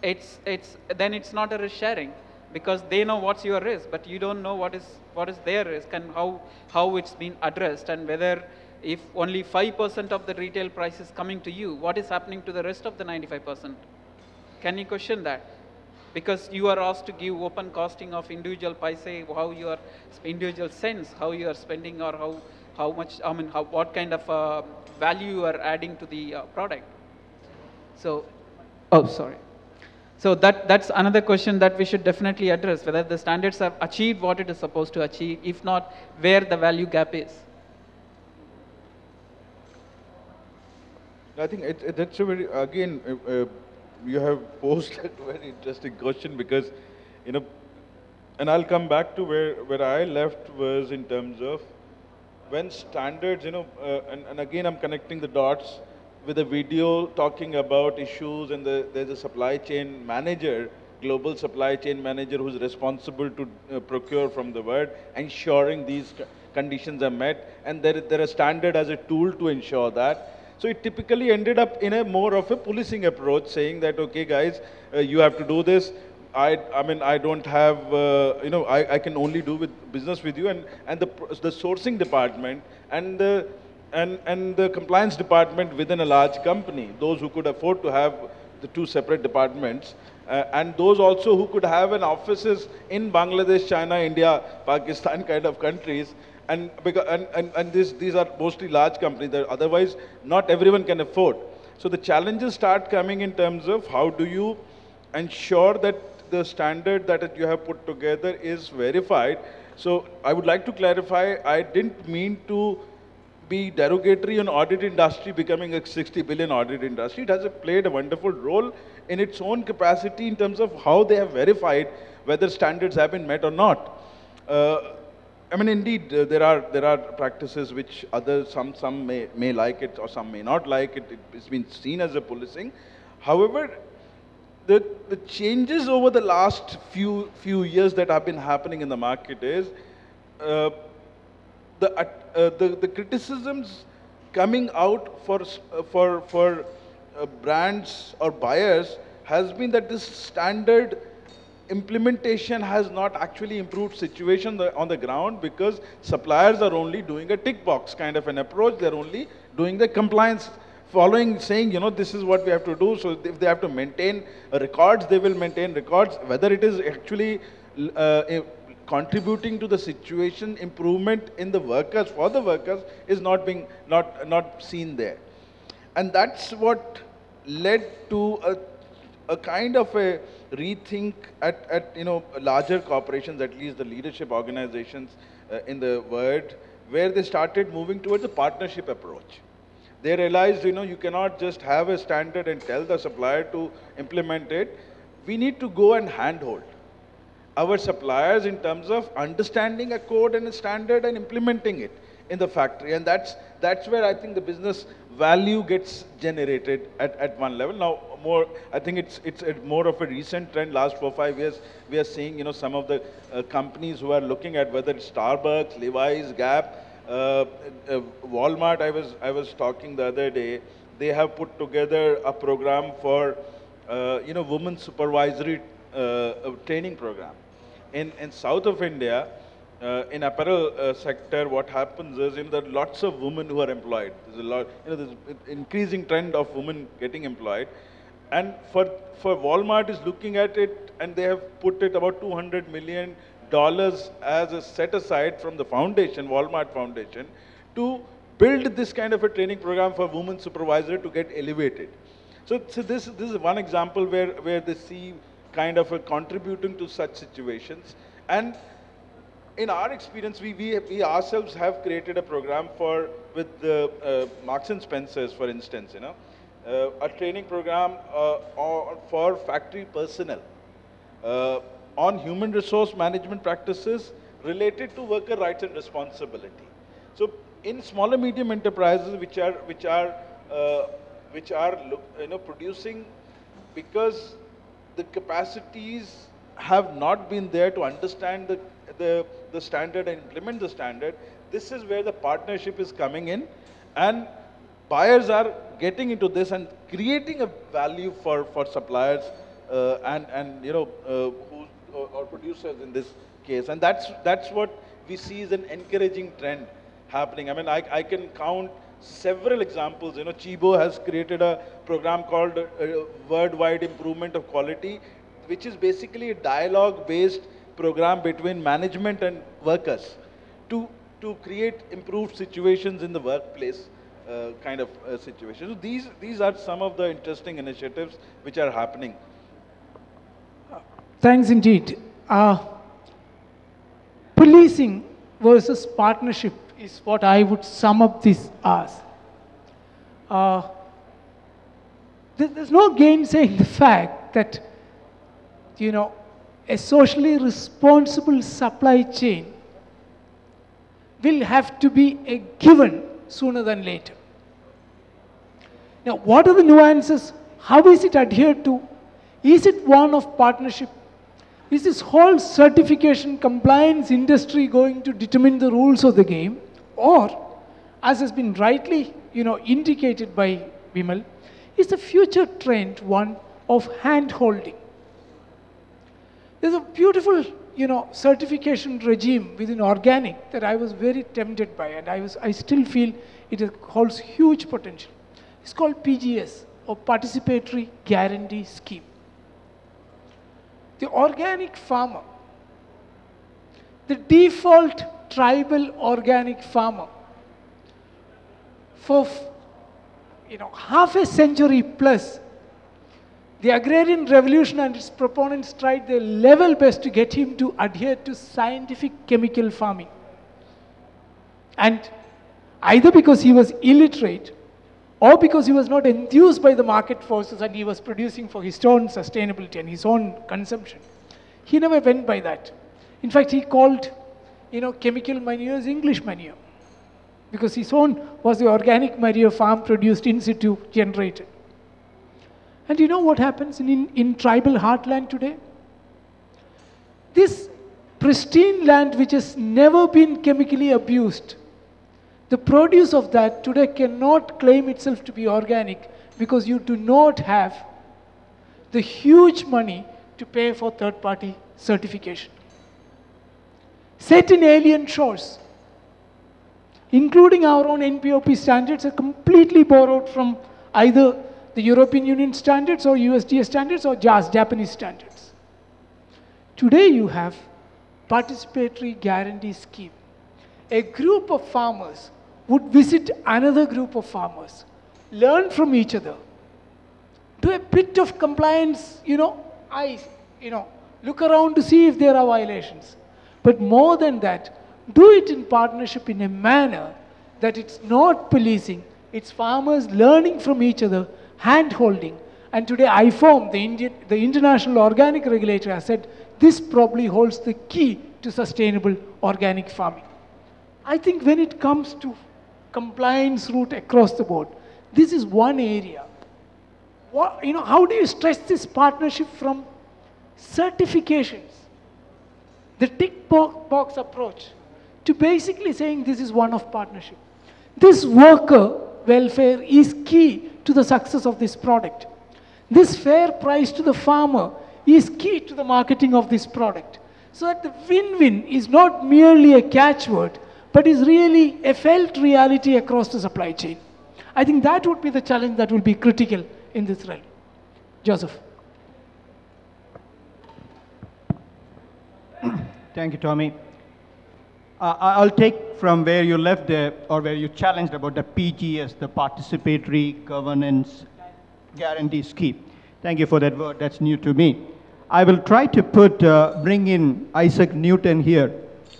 Then it's not a risk sharing, because they know what's your risk, but you don't know what is their risk and how it's been addressed, and whether, if only 5% of the retail price is coming to you, what is happening to the rest of the 95%? Can you question that? Because you are asked to give open costing of individual paise, how your individual cents, how you are spending, or how much, what kind of value you are adding to the product. So, sorry. So that's another question that we should definitely address, whether the standards have achieved what it is supposed to achieve. If not, where the value gap is. I think that's a very, again, you have posed a very interesting question, because, and I'll come back to where I left was in terms of when standards, and again I'm connecting the dots with a video talking about issues, and there's a supply chain manager, global supply chain manager, who's responsible to procure from the world, ensuring these conditions are met, and there are standard as a tool to ensure that. So it typically ended up in a more of a policing approach, saying that, okay guys, you have to do this. I don't have, I can only do business with you, and the sourcing department and the compliance department within a large company, those who could afford to have the two separate departments, and those also who could have an offices in Bangladesh, China, India, Pakistan kind of countries, and these are mostly large companies that otherwise not everyone can afford. So the challenges start coming in terms of how do you ensure that the standard that you have put together is verified. So I would like to clarify, I didn't mean to be derogatory on audit industry becoming a 60 billion audit industry. It has played a wonderful role in its own capacity in terms of how they have verified whether standards have been met or not. Indeed, there are practices which others, some may like it or some may not like it. It's been seen as a policing. However, the changes over the last few years that have been happening in the market is the criticisms coming out for brands or buyers has been that this standard implementation has not actually improved situation on the ground, because suppliers are only doing a tick box kind of an approach. They're only doing the compliance, following, saying, this is what we have to do. So if they have to maintain records, they will maintain records. Whether it is actually contributing to the situation improvement in the workers, for the workers, is not seen there. And that's what led to a kind of a rethink at larger corporations, at least the leadership organizations in the world, where they started moving towards a partnership approach. They realized, you cannot just have a standard and tell the supplier to implement it. We need to go and handhold our suppliers in terms of understanding a code and a standard and implementing it in the factory. And that's where I think the business value gets generated at one level. Now, I think it's more of a recent trend. Last 4 or 5 years, we are seeing, some of the companies who are looking at whether it's Starbucks, Levi's, Gap, Walmart. I was talking the other day. They have put together a program for, women supervisory training program. In south of India, in apparel sector, what happens is, there are lots of women who are employed. There's a lot, there's an increasing trend of women getting employed. And for Walmart is looking at it, and they have put it about $200 million as a set aside from the foundation, Walmart Foundation, to build this kind of a training program for women supervisor to get elevated. So this is one example where they see kind of a contributing to such situations. And in our experience, we ourselves have created a program with the Marks and Spencers, for instance, a training program for factory personnel on human resource management practices related to worker rights and responsibility. So in small and medium enterprises which are producing, because the capacities have not been there to understand the standard and implement the standard, this is where the partnership is coming in, and buyers are getting into this and creating a value for suppliers or producers in this case. And that's what we see as an encouraging trend happening. I mean, I can count several examples. Chibo has created a program called Worldwide Improvement of Quality, which is basically a dialogue-based program between management and workers to create improved situations in the workplace kind of situations. So these are some of the interesting initiatives which are happening. Thanks indeed. Policing versus partnership is what I would sum up this as. There's no gainsaying the fact that, a socially responsible supply chain will have to be a given sooner than later. Now, what are the nuances? How is it adhered to? Is it one of partnership? Is this whole certification compliance industry going to determine the rules of the game? Or, as has been rightly indicated by Vimal, is the future trend one of hand-holding? There's a beautiful certification regime within organic that I was very tempted by, and I still feel it holds huge potential. It's called PGS, or Participatory Guarantee Scheme. The organic farmer, the default tribal organic farmer, for half a century plus, the agrarian revolution and its proponents tried their level best to get him to adhere to scientific chemical farming. And either because he was illiterate or because he was not enthused by the market forces and he was producing for his own sustainability and his own consumption, he never went by that. In fact, he called chemical manure as English manure, because his own was the organic manure farm produced in situ generated. And you know what happens in tribal heartland today? This pristine land which has never been chemically abused, the produce of that today cannot claim itself to be organic because you do not have the huge money to pay for third-party certification. Set in alien shores, including our own NPOP standards, are completely borrowed from either the European Union standards or USDA standards or Japanese standards. Today you have participatory guarantee scheme. A group of farmers would visit another group of farmers, learn from each other, do a bit of compliance, look around to see if there are violations. But more than that, do it in partnership in a manner that it's not policing, it's farmers learning from each other, hand-holding. And today IFOAM, the International Organic Regulator, has said this probably holds the key to sustainable organic farming. I think when it comes to compliance route across the board, this is one area. How do you stretch this partnership from certifications, the tick box approach, to basically saying this is one of partnership? This worker welfare is key to the success of this product. This fair price to the farmer is key to the marketing of this product. So that the win-win is not merely a catchword, but is really a felt reality across the supply chain. I think that would be the challenge that will be critical in this realm. Joseph. Thank you, Tommy. I'll take from where you left there, or where you challenged about the PGS, the Participatory Governance Guarantee Scheme. Thank you for that word. That's new to me. I will try to bring in Isaac Newton here.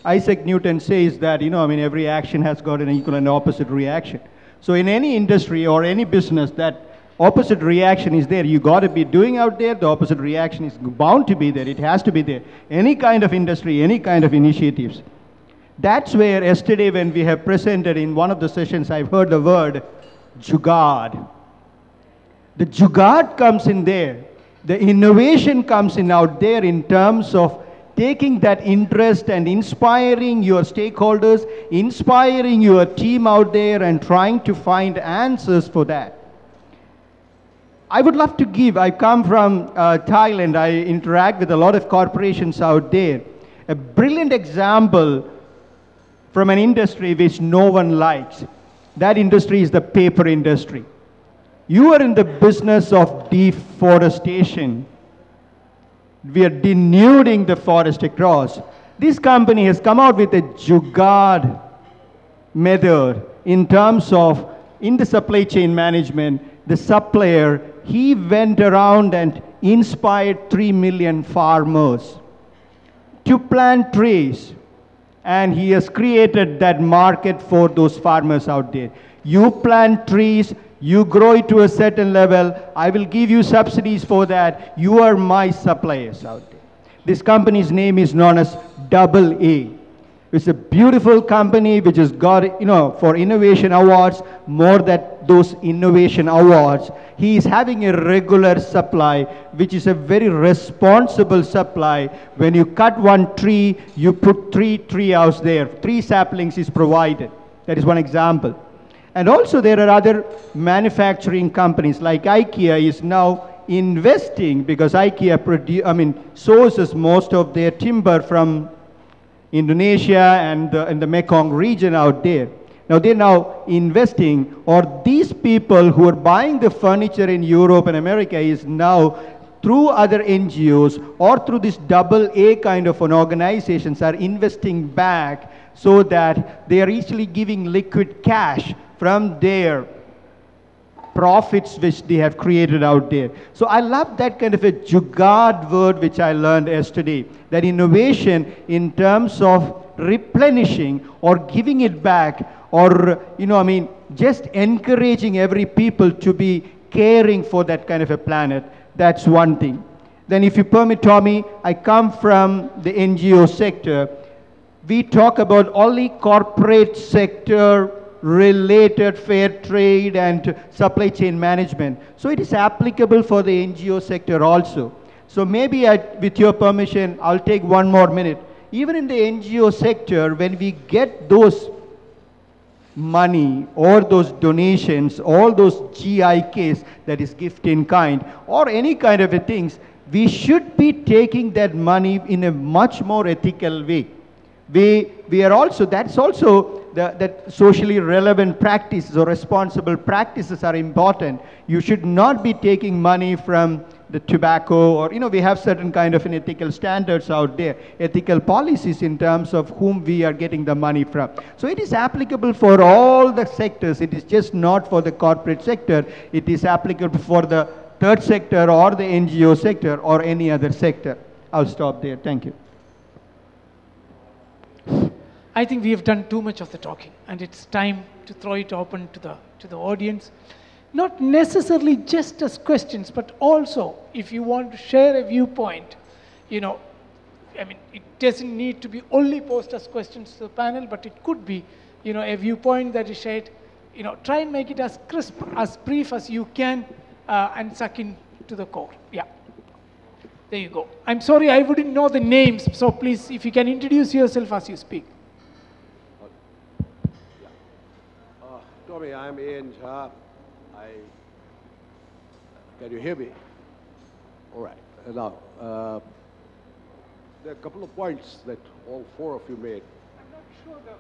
Isaac Newton says that, every action has got an equal and opposite reaction. So in any industry or any business, that opposite reaction is there. You got to be doing out there. The opposite reaction is bound to be there. It has to be there. Any kind of industry, any kind of initiatives. That's where yesterday when we have presented in one of the sessions, I've heard the word jugaad. The jugaad comes in there. The innovation comes in out there in terms of taking that interest and inspiring your stakeholders, inspiring your team out there and trying to find answers for that. I would love to give, I come from Thailand, I interact with a lot of corporations out there. A brilliant example from an industry which no one likes. That industry is the paper industry. You are in the business of deforestation. We are denuding the forest across. This company has come out with a jugaad method in terms of, in the supply chain management, the supplier, he went around and inspired 3 million farmers to plant trees. And he has created that market for those farmers out there. You plant trees, you grow it to a certain level, I will give you subsidies for that. You are my suppliers out there. This company's name is known as Double A. It's a beautiful company which has got, for innovation awards, more than those innovation awards. He is having a regular supply, which is a very responsible supply. When you cut one tree, you put 3 tree houses there. 3 saplings is provided. That is one example. And also there are other manufacturing companies like IKEA is now investing, because IKEA sources most of their timber from Indonesia and the Mekong region out there. Now they're now investing, or these people who are buying the furniture in Europe and America is now through other NGOs or through this Double A kind of an organizations are investing back so that they are easily giving liquid cash from their profits which they have created out there. So I love that kind of a jugaad word which I learned yesterday. That innovation in terms of replenishing or giving it back, or just encouraging every people to be caring for that kind of a planet. That's one thing. Then if you permit, Tommy, I come from the NGO sector. We talk about only corporate sector related fair trade and supply chain management. So it is applicable for the NGO sector also. So maybe with your permission, I'll take 1 more minute. Even in the NGO sector, when we get those money or those donations, all those GIKs, that is gift in kind, or any kind of things, we should be taking that money in a much more ethical way. We are also, that's also that socially relevant practices or responsible practices are important. You should not be taking money from the tobacco, or we have certain kind of ethical standards out there, ethical policies in terms of whom we are getting the money from. So it is applicable for all the sectors. It is just not for the corporate sector. It is applicable for the third sector or the NGO sector or any other sector. I'll stop there. Thank you. I think we have done too much of the talking, and it's time to throw it open to the audience. Not necessarily just as questions, but also if you want to share a viewpoint, it doesn't need to be only posed as questions to the panel, but it could be, a viewpoint that is shared. Try and make it as crisp, as brief as you can, and suck in to the core. Yeah. There you go. I'm sorry, I wouldn't know the names, so please, if you can introduce yourself as you speak. Tommy, I'm Ian Sharp. Can you hear me? All right. Now, There are a couple of points that all four of you made. I'm not sure the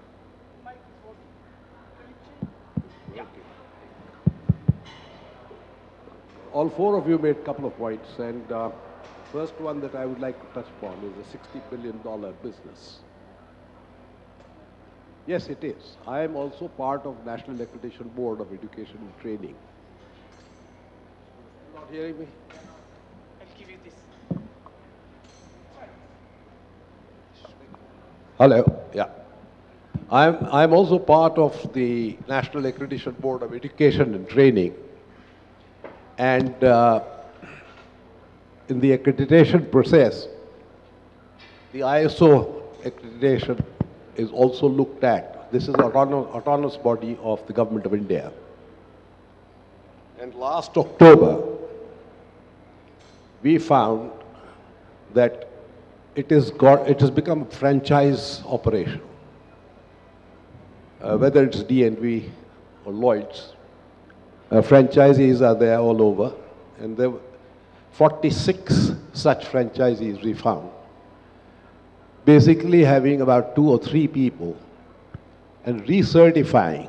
mic is working. Can you change? All four of you made a couple of points, and first one that I would like to touch upon is a $60 billion business. Yes, it is. I am also part of National Accreditation Board of Education and Training. Not hearing me? I'll give you this. Hello. Yeah. I'm also part of the National Accreditation Board of Education and Training. And in the accreditation process, the ISO accreditation is also looked at. This is an autonomous body of the Government of India. And last October, we found that it has become a franchise operation. Whether it's DNV or Lloyd's, franchisees are there all over, and there were 46 such franchisees we found, basically having about 2 or 3 people and recertifying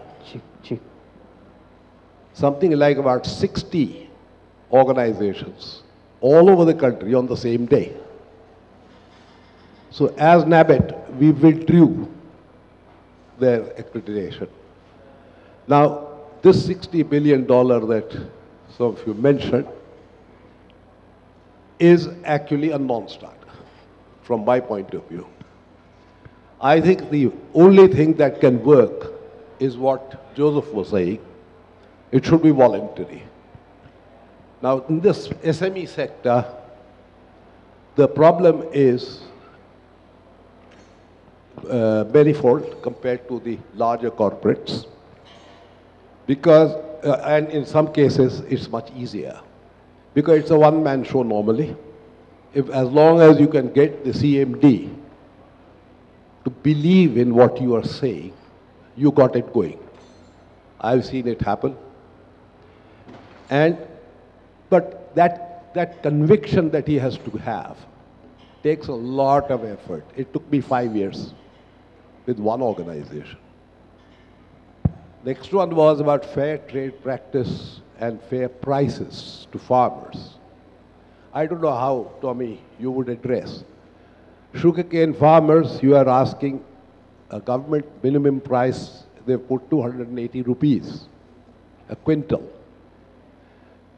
something like about 60 organizations all over the country on the same day. So as NABET, we withdrew their accreditation. Now, this $60 billion that some of you mentioned is actually a non-starter from my point of view. I think the only thing that can work is what Joseph was saying. It should be voluntary. Now, in this SME sector, the problem is manifold compared to the larger corporates, because, and in some cases, it's much easier, because it's a one-man show normally. As long as you can get the CMD to believe in what you are saying, you got it going. I've seen it happen. But that conviction that he has to have takes a lot of effort. It took me 5 years with one organization. Next one was about fair trade practice and fair prices to farmers. I don't know how, Tommy, you would address. Sugarcane farmers, you are asking a government minimum price, they've put 280 rupees a quintal.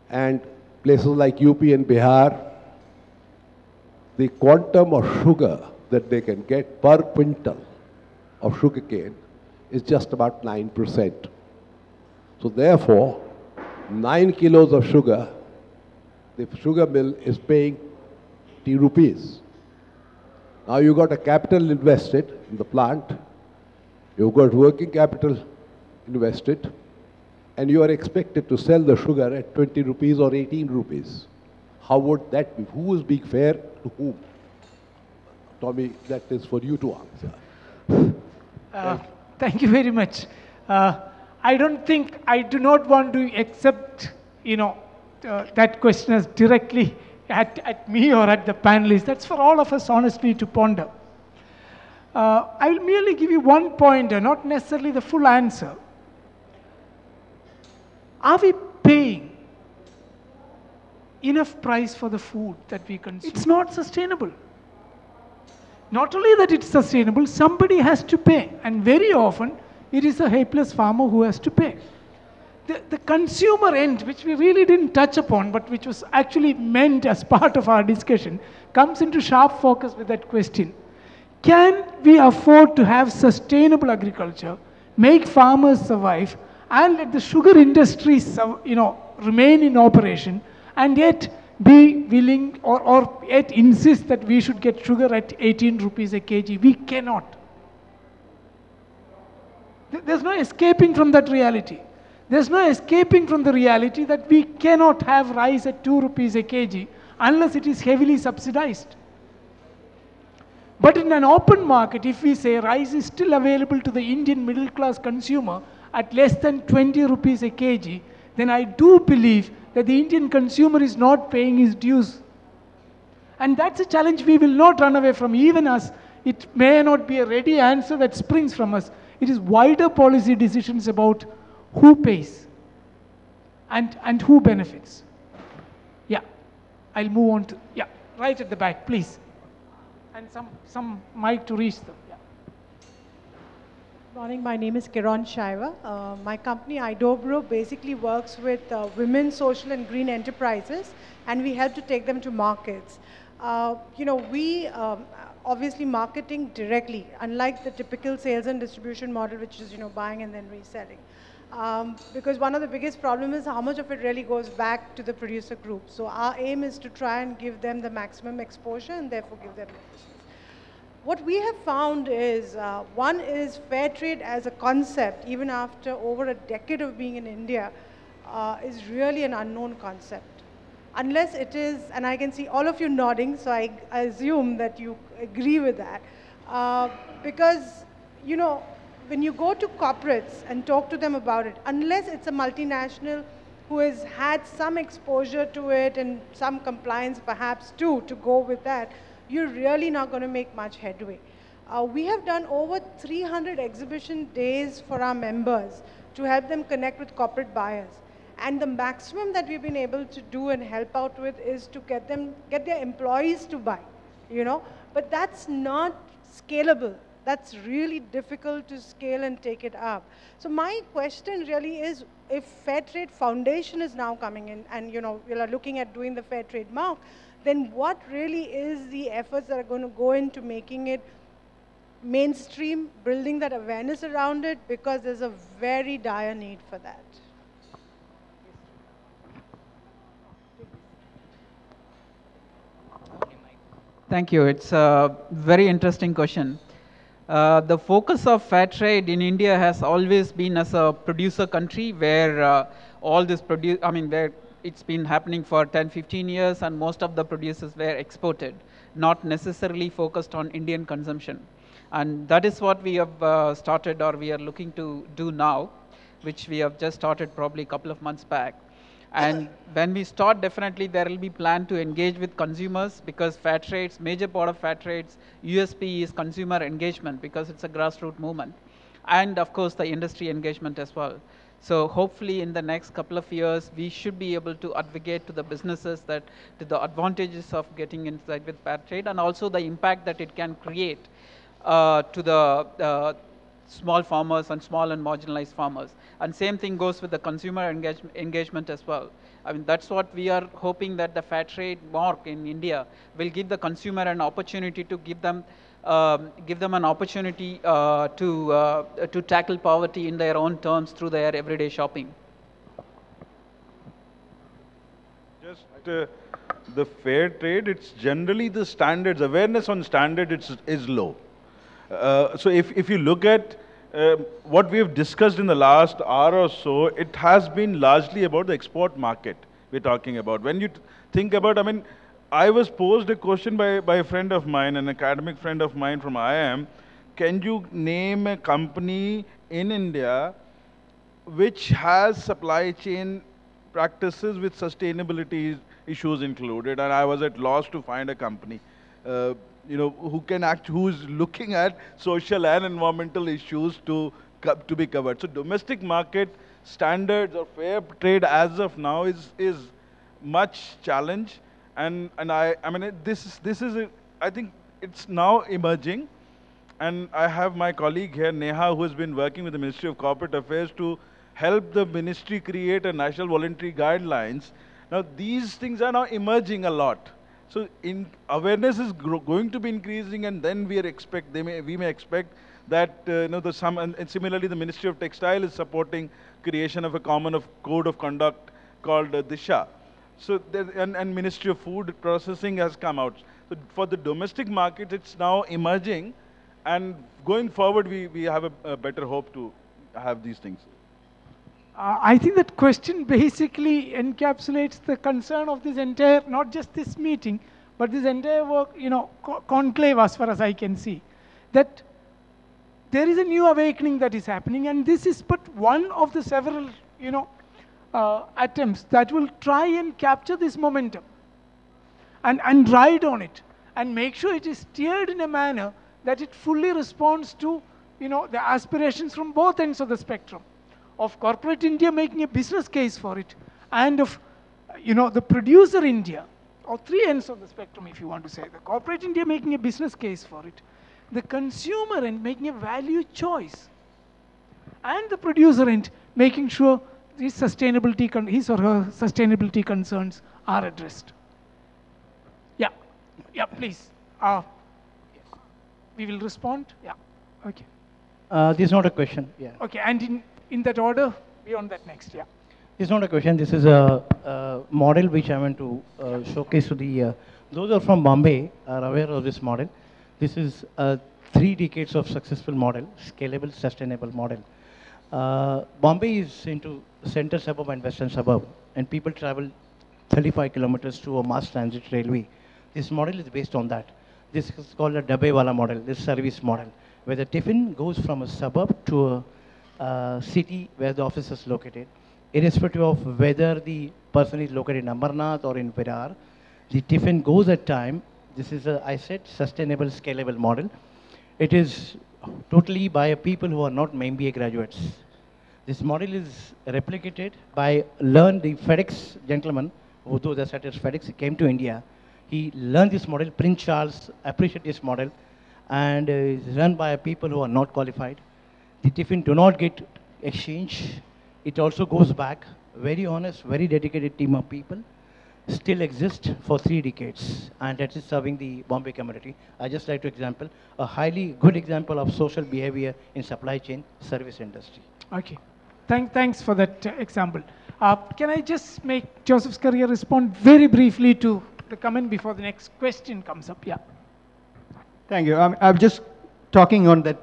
And places like UP and Bihar, the quantum of sugar that they can get per quintal of sugarcane is just about 9%. So therefore, 9 kilos of sugar, the sugar mill is paying 30 rupees. Now you got a capital invested in the plant, you've got working capital invested, and you are expected to sell the sugar at 20 rupees or 18 rupees. How would that be? Who is being fair to whom? Tommy, that is for you to answer. Thank you very much. I do not want to accept, that question as directly at me or at the panelists. That's for all of us, honestly, to ponder. I will merely give you one pointer, not necessarily the full answer. Are we paying enough price for the food that we consume? It's not sustainable. Not only that it's sustainable, somebody has to pay. And very often, it is a helpless farmer who has to pay. The consumer end, which we really didn't touch upon, but which was actually meant as part of our discussion, comes into sharp focus with that question. Can we afford to have sustainable agriculture, make farmers survive, and let the sugar industry remain in operation, and yet be willing or yet insist that we should get sugar at 18 rupees a kg? We cannot. There's no escaping from that reality. There's no escaping from the reality that we cannot have rice at 2 rupees a kg unless it is heavily subsidized. But in an open market, if we say rice is still available to the Indian middle class consumer at less than 20 rupees a kg, then I do believe that the Indian consumer is not paying his dues. And that's a challenge we will not run away from, even us. It may not be a ready answer that springs from us. It is wider policy decisions about who pays and who benefits. Yeah, I'll move on to, yeah, right at the back, please. And some mic to reach them. Yeah. Good morning, my name is Kiran Shaiva. My company iDobro basically works with women, social and green enterprises, and we help to take them to markets. We obviously marketing directly, unlike the typical sales and distribution model, which is buying and then reselling. Because one of the biggest problems is how much of it really goes back to the producer group. So our aim is to try and give them the maximum exposure and therefore give them business. What we have found is, one is fair trade as a concept, even after over a decade of being in India, is really an unknown concept. Unless it is, and I can see all of you nodding, so I assume that you agree with that. Because, when you go to corporates and talk to them about it, unless it's a multinational who has had some exposure to it and some compliance perhaps too to go with that, you're really not going to make much headway. We have done over 300 exhibition days for our members to help them connect with corporate buyers. And the maximum that we've been able to do and help out with is to get their employees to buy, But that's not scalable. That's really difficult to scale and take it up. So my question really is, if Fair Trade Foundation is now coming in and, we are looking at doing the Fair Trade Mark, then what really is the efforts that are going to go into making it mainstream, building that awareness around it, because there's a very dire need for that. Thank you. It's a very interesting question. The focus of fair trade in India has always been as a producer country where all this where it's been happening for 10, 15 years and most of the producers were exported, not necessarily focused on Indian consumption. And that is what we have started, or we are looking to do now, which we have just started probably a couple of months back. And when we start, definitely there will be plan to engage with consumers, because fair trades, major part of fair trades, USP is consumer engagement, because it's a grassroots movement. And of course, the industry engagement as well. So hopefully in the next couple of years, we should be able to advocate to the businesses that to the advantages of getting inside with fair trade, and also the impact that it can create to the small farmers and small and marginalized farmers. And same thing goes with the consumer engagement as well. I mean, that's what we are hoping, that the fair trade mark in India will give the consumer an opportunity to give them an opportunity to tackle poverty in their own terms through their everyday shopping. Just the fair trade, it's generally the standards, awareness on standards is low. So if you look at what we have discussed in the last hour or so, it has been largely about the export market we're talking about. When you think about, I was posed a question by a friend of mine, an academic friend of mine from IIM, can you name a company in India which has supply chain practices with sustainability issues included? And I was at loss to find a company. Who's looking at social and environmental issues to be covered. So domestic market standards or fair trade as of now is much challenge, and I think it's now emerging, and I have my colleague here, Neha, who has been working with the Ministry of Corporate Affairs to help the ministry create a national voluntary guidelines. Now these things are now emerging a lot. So awareness is going to be increasing, and then we may expect that and similarly the Ministry of Textile is supporting creation of a common code of conduct called Disha. So and Ministry of Food Processing has come out. So for the domestic market, it's now emerging, and going forward, we have a better hope to have these things. I think that question basically encapsulates the concern of this entire, not just this meeting, but this entire work, conclave as far as I can see, that there is a new awakening that is happening, and this is but one of the several, attempts that will try and capture this momentum. and ride on it and make sure it is steered in a manner that it fully responds to the aspirations from both ends of the spectrum, of corporate India making a business case for it, and of the producer India, or three ends of the spectrum if you want to say, the corporate India making a business case for it, the consumer end making a value choice, and the producer end making sure his or her sustainability concerns are addressed. Yeah, please. We will respond. Yeah, okay. This is not a question. Yeah. Okay, and in that order, beyond that next, yeah. This is not a question. This is a model which I want to showcase to the, those who are from Bombay are aware of this model. This is a 3 decades of successful model, scalable, sustainable model. Bombay is into center suburb and western suburb, and people travel 35 kilometers to a mass transit railway. This model is based on that. This is called a Dabbe Wala model, this service model, where the tiffin goes from a suburb to a city where the office is located. Irrespective of whether the person is located in Amarnath or in Virar, the tiffin goes at time. This is a, I said, sustainable, scalable model. It is totally by people who are not MBA graduates. This model is replicated by the FedEx gentleman, who though the set is FedEx, he came to India. He learned this model. Prince Charles appreciated this model, and is run by people who are not qualified. The tiffin do not get exchange. It also goes back. Very honest, very dedicated team of people still exist for 3 decades, and that is serving the Bombay community. I just like to example a highly good example of social behavior in supply chain service industry. Okay, thanks for that example. Can I just make Joseph Scurrier respond very briefly to the comment before the next question comes up? Yeah. Thank you. I'm just talking on that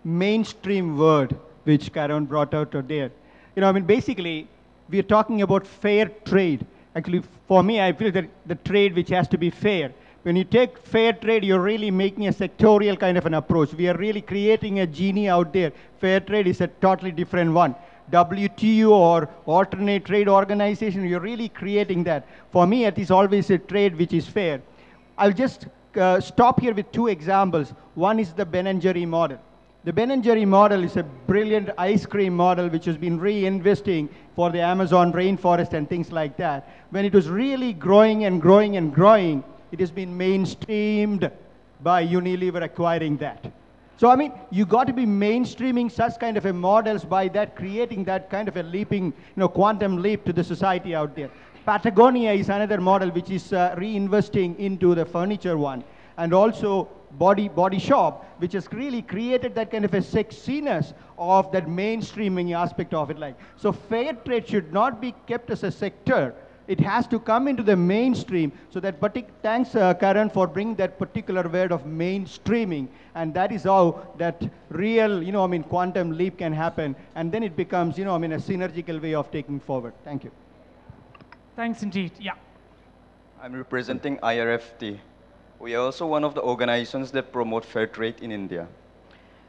mainstream word which Karan brought out there. Basically, we are talking about fair trade. Actually, for me, I feel that the trade which has to be fair. When you take fair trade, you're really making a sectorial kind of an approach. We are really creating a genie out there. Fair trade is a totally different one. WTO or alternate trade organization, you're really creating that. For me, it is always a trade which is fair. I'll just stop here with 2 examples. One is the Ben & Jerry model. The Ben & Jerry model is a brilliant ice cream model which has been reinvesting for the Amazon rainforest and things like that. When it was really growing and growing and growing, it has been mainstreamed by Unilever acquiring that. So, you got to be mainstreaming such kind of a models by that, creating that kind of a leaping, quantum leap to the society out there. Patagonia is another model which is reinvesting into the furniture one. And also Body Shop, which has really created that kind of a sexiness of that mainstreaming aspect of it. So fair trade should not be kept as a sector. It has to come into the mainstream. So that thanks Karan for bringing that particular word of mainstreaming, and that is how that real, quantum leap can happen, and then it becomes, a synergical way of taking forward. Thank you. Thanks indeed. Yeah. I'm representing IRFT. We are also one of the organizations that promote fair trade in India.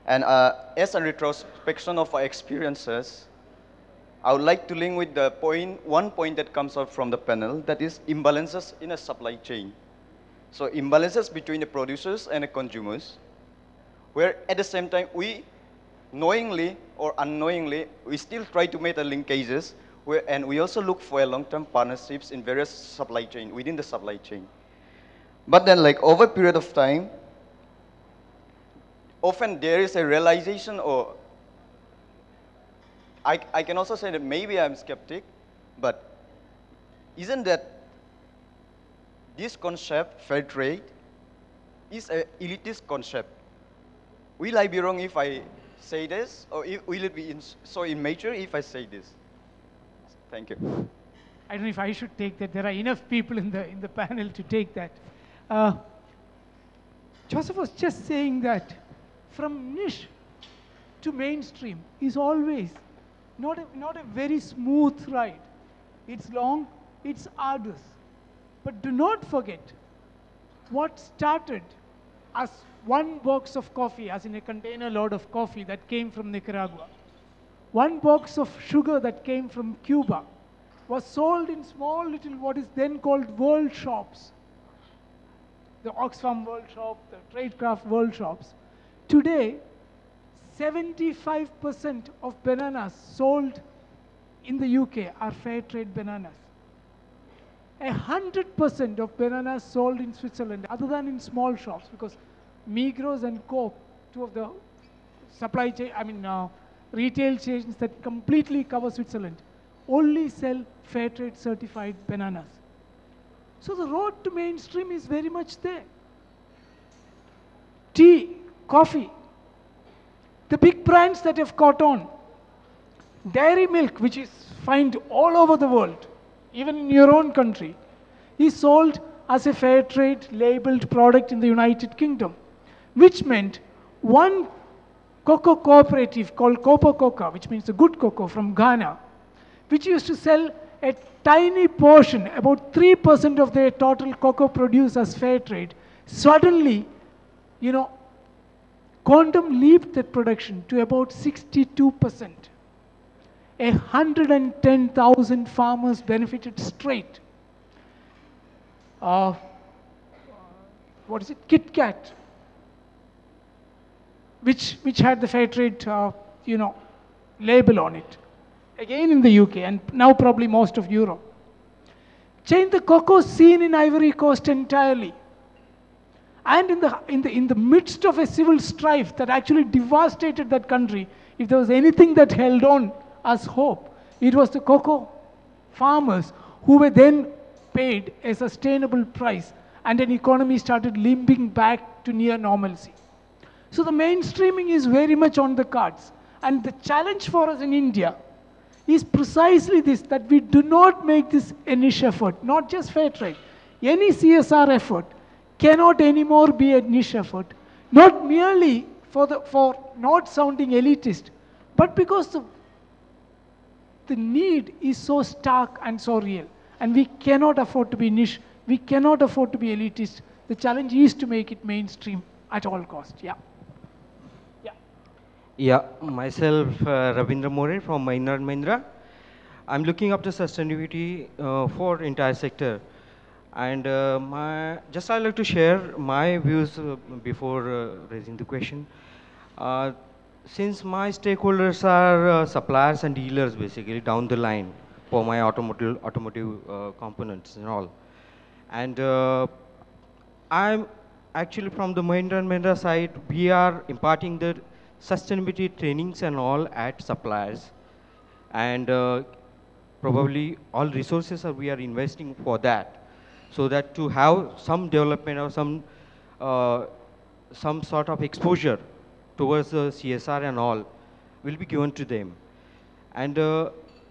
And as a retrospection of our experiences, I would like to link with the one point that comes out from the panel, that is imbalances in a supply chain. So imbalances between the producers and the consumers, where at the same time we, knowingly or unknowingly, we still try to make the linkages, and we also look for long-term partnerships in various supply chain, within the supply chain. But then over a period of time, often there is a realization, or I can also say that maybe I'm skeptic, but isn't that this concept, fair trade, is an elitist concept? Will I be wrong if I say this, or will it be so immature if I say this? Thank you. I don't know if I should take that. There are enough people in the panel to take that. Joseph was just saying that from niche to mainstream is always not a very smooth ride. It's long, it's arduous. But do not forget, what started as one box of coffee, as in a container load of coffee that came from Nicaragua, one box of sugar that came from Cuba, was sold in small little what is then called world shops the Oxfam World Shop, the Tradecraft World Shops. Today, 75% of bananas sold in the UK are fair trade bananas. 100% of bananas sold in Switzerland, other than in small shops, because Migros and Coop, two of the supply chain, retail chains that completely cover Switzerland, only sell fair trade certified bananas. So the road to mainstream is very much there. Tea, coffee, the big brands that have caught on. Dairy milk, which is found all over the world, even in your own country, is sold as a fair trade labeled product in the United Kingdom, which meant one cocoa cooperative called Copa Coca, which means the good cocoa from Ghana, which used to sell a tiny portion, about 3% of their total cocoa produce as fair trade, suddenly, quantum leaped that production to about 62%. 110,000 farmers benefited straight. What is it? Kit Kat, which had the fair trade, label on it. Again in the UK, and now probably most of Europe. Changed the cocoa scene in Ivory Coast entirely. And in the midst of a civil strife that actually devastated that country, if there was anything that held on as hope, it was the cocoa farmers who were then paid a sustainable price, and an economy started limping back to near normalcy. So the mainstreaming is very much on the cards. And the challenge for us in India is precisely this, that we do not make this a niche effort, not just fair trade. Any CSR effort cannot anymore be a niche effort, not merely for not sounding elitist, but because the need is so stark and so real. And we cannot afford to be niche, we cannot afford to be elitist. The challenge is to make it mainstream at all costs. Yeah, myself, Ravindra More from Mahindra & Mahindra. I'm looking up to sustainability for entire sector. And I'd like to share my views before raising the question. Since my stakeholders are suppliers and dealers basically down the line for my automotive components and all. And I'm actually from the Mahindra & Mahindra side, we are imparting the sustainability trainings and all at suppliers, and probably all resources we are investing for that, so that to have some development or some sort of exposure towards the CSR and all will be given to them. And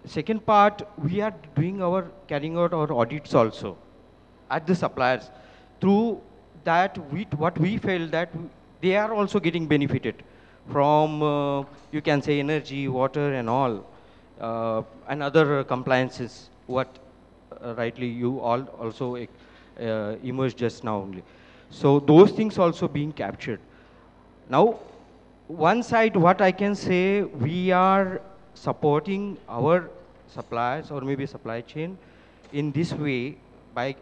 second part, we are carrying out our audits also at the suppliers. Through that, what we felt that they are also getting benefited from, you can say, energy, water and all, and other compliances, what rightly you all also emerged just now only. So those things also being captured. Now, one side, what I can say, we are supporting our suppliers or maybe supply chain in this way by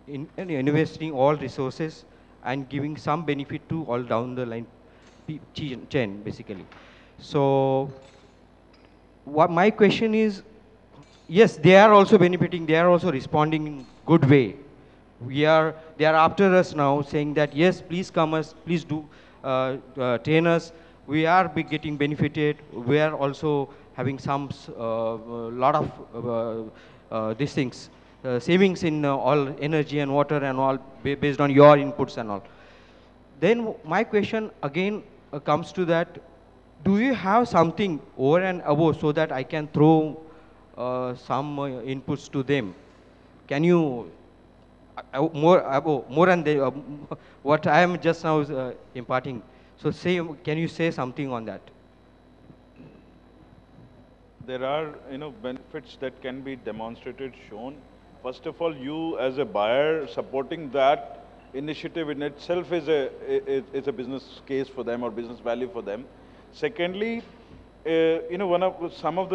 investing all resources and giving some benefit to all down the line chain basically. So what my question is, yes, they are also benefiting, they are also responding in good way. They are after us now saying that yes, please come us, please do train us. We are getting benefited. We are also having some lot of these things, savings in all energy and water and all based on your inputs and all. Then my question again comes to that, do you have something over and above so that I can throw some inputs to them? Can you, more than what I am just now imparting, so can you say something on that? There are, benefits that can be demonstrated, shown. First of all, you as a buyer supporting that initiative in itself is a business case for them or business value for them. Secondly, some of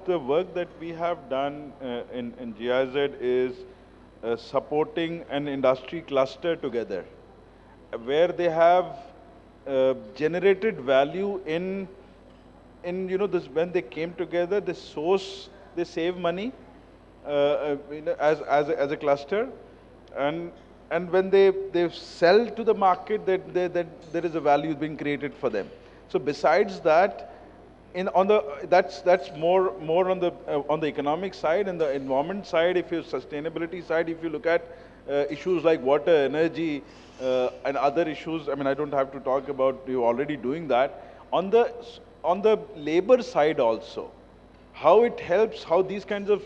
the work that we have done in GIZ is supporting an industry cluster together, where they have generated value in this, when they came together, they save money as a cluster, and when they sell to the market, that there is a value being created for them. So besides that, that's more on the economic side. And the environment side, if you sustainability side, if you look at issues like water, energy, and other issues, I mean, I don't have to talk about, you already doing that. On the labor side also, how it helps, how these kinds of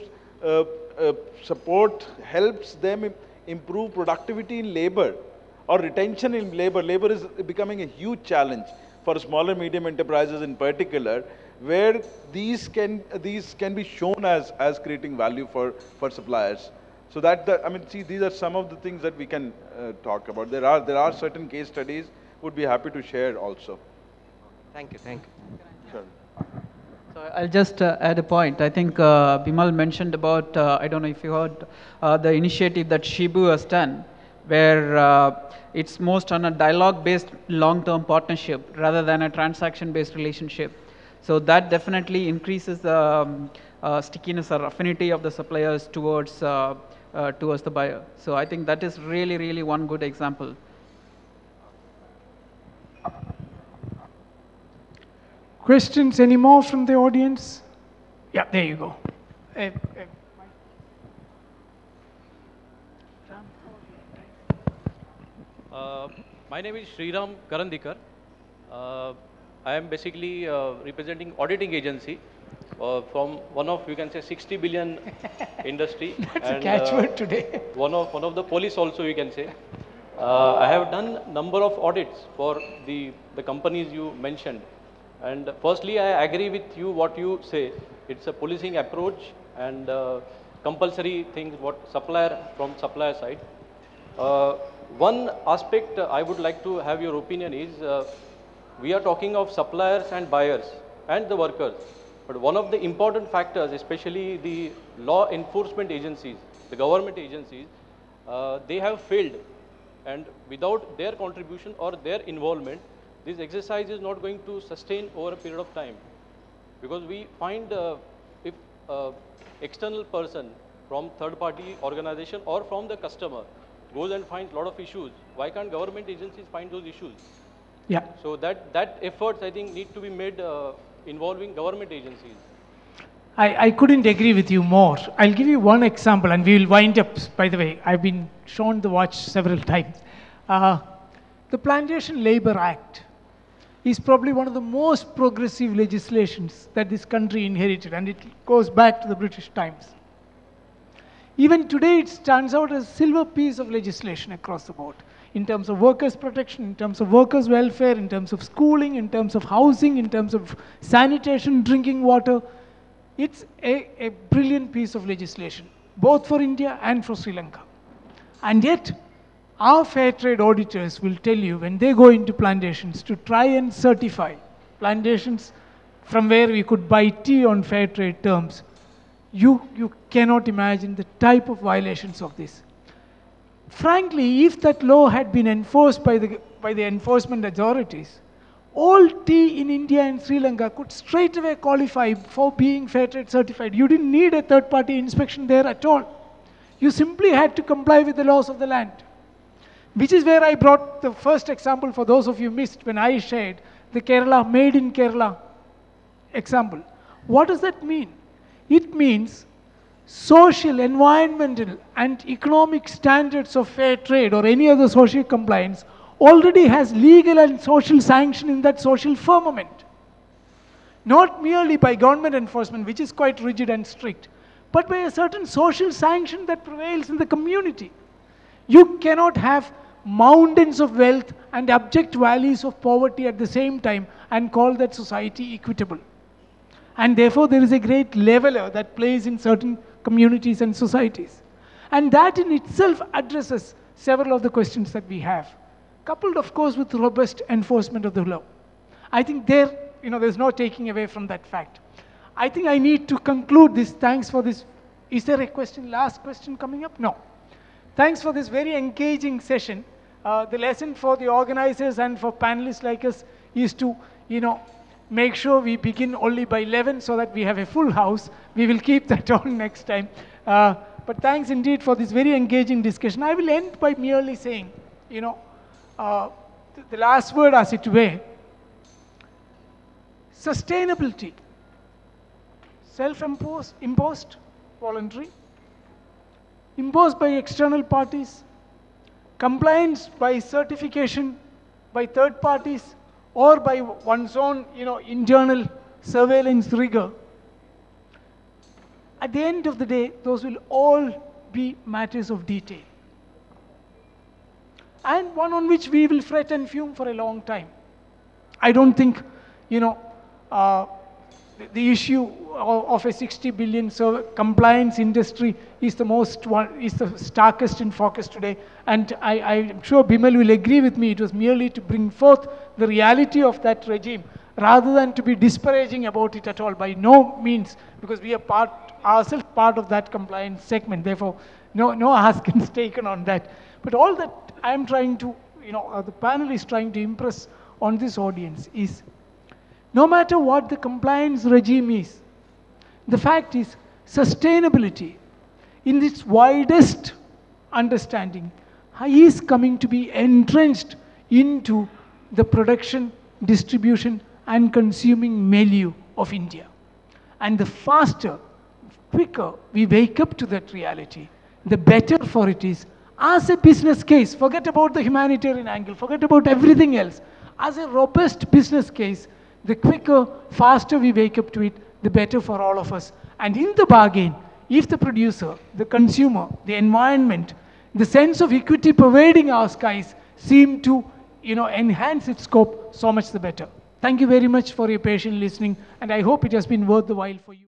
support helps them improve productivity in labor or retention in labor. Labor is becoming a huge challenge for smaller medium enterprises in particular, where these can be shown as creating value for suppliers. So I mean, see, these are some of the things that we can talk about. There are certain case studies. Would be happy to share also. Thank you. Sure. So I'll just add a point. I think Bimal mentioned about, I don't know if you heard the initiative that Shibu has done, where it's most on a dialogue-based long-term partnership rather than a transaction-based relationship. So that definitely increases the stickiness or affinity of the suppliers towards the buyer. So I think that is really, really one good example. Questions anymore from the audience? Yeah, there you go. My name is Sriram Karandikar. I am basically representing auditing agency from one of, you can say, 60 billion industry. That's a catchword today. One of the police also, you can say. I have done number of audits for the companies you mentioned. And firstly, I agree with you what you say. It's a policing approach and compulsory things from supplier side. One aspect I would like to have your opinion is, we are talking of suppliers and buyers and the workers. But one of the important factors, especially the law enforcement agencies, the government agencies, they have failed. And without their contribution or their involvement, this exercise is not going to sustain over a period of time. Because we find if external person from third party organization or from the customer goes and finds a lot of issues, why can't government agencies find those issues? Yeah. So that efforts, I think, need to be made involving government agencies. I couldn't agree with you more. I'll give you one example and we will wind up, by the way. I've been shown the watch several times. The Plantation Labor Act is probably one of the most progressive legislations that this country inherited, and it goes back to the British times. Even today, it stands out as a silver piece of legislation across the board, in terms of workers' protection, in terms of workers' welfare, in terms of schooling, in terms of housing, in terms of sanitation, drinking water. It's a brilliant piece of legislation, both for India and for Sri Lanka. And yet, our fair trade auditors will tell you when they go into plantations to try and certify plantations from where we could buy tea on fair trade terms, you cannot imagine the type of violations of this. Frankly, if that law had been enforced by the enforcement authorities, all tea in India and Sri Lanka could straight away qualify for being fair trade certified. You didn't need a third-party inspection there at all. You simply had to comply with the laws of the land. Which is where I brought the first example for those of you missed when I shared the Kerala, made in Kerala example. What does that mean? It means social, environmental, and economic standards of fair trade or any other social compliance already has legal and social sanction in that social firmament. Not merely by government enforcement, which is quite rigid and strict, but by a certain social sanction that prevails in the community. You cannot have mountains of wealth and abject valleys of poverty at the same time and call that society equitable. And therefore, there is a great leveler that plays in certain communities and societies. And that in itself addresses several of the questions that we have, coupled, of course, with robust enforcement of the law. I think there's no taking away from that fact. I think I need to conclude this. Thanks for this. Is there a question, last question coming up? No. Thanks for this very engaging session. The lesson for the organizers and for panelists like us is to, make sure we begin only by 11 so that we have a full house. We will keep that on next time. But thanks indeed for this very engaging discussion. I will end by merely saying, the last word as it were, sustainability, self-imposed, voluntary, imposed by external parties, compliance by certification by third parties, or by one's own, internal surveillance rigor. At the end of the day, those will all be matters of detail, and one on which we will fret and fume for a long time. I don't think, the issue of a 60 billion compliance industry is the starkest in focus today. And I'm sure Bimal will agree with me. It was merely to bring forth the reality of that regime, rather than to be disparaging about it at all. By no means, because we are ourselves part of that compliance segment. Therefore, no ask is taken on that. But all that I'm trying to, the panel is trying to impress on this audience is, no matter what the compliance regime is, the fact is sustainability in its widest understanding is coming to be entrenched into the production, distribution, and consuming milieu of India. And the faster, quicker we wake up to that reality, the better for it is as a business case. Forget about the humanitarian angle, forget about everything else. As a robust business case, the quicker, faster we wake up to it, the better for all of us. And in the bargain, if the producer, the consumer, the environment, the sense of equity pervading our skies seem to, enhance its scope, so much the better. Thank you very much for your patient listening, and I hope it has been worth the while for you.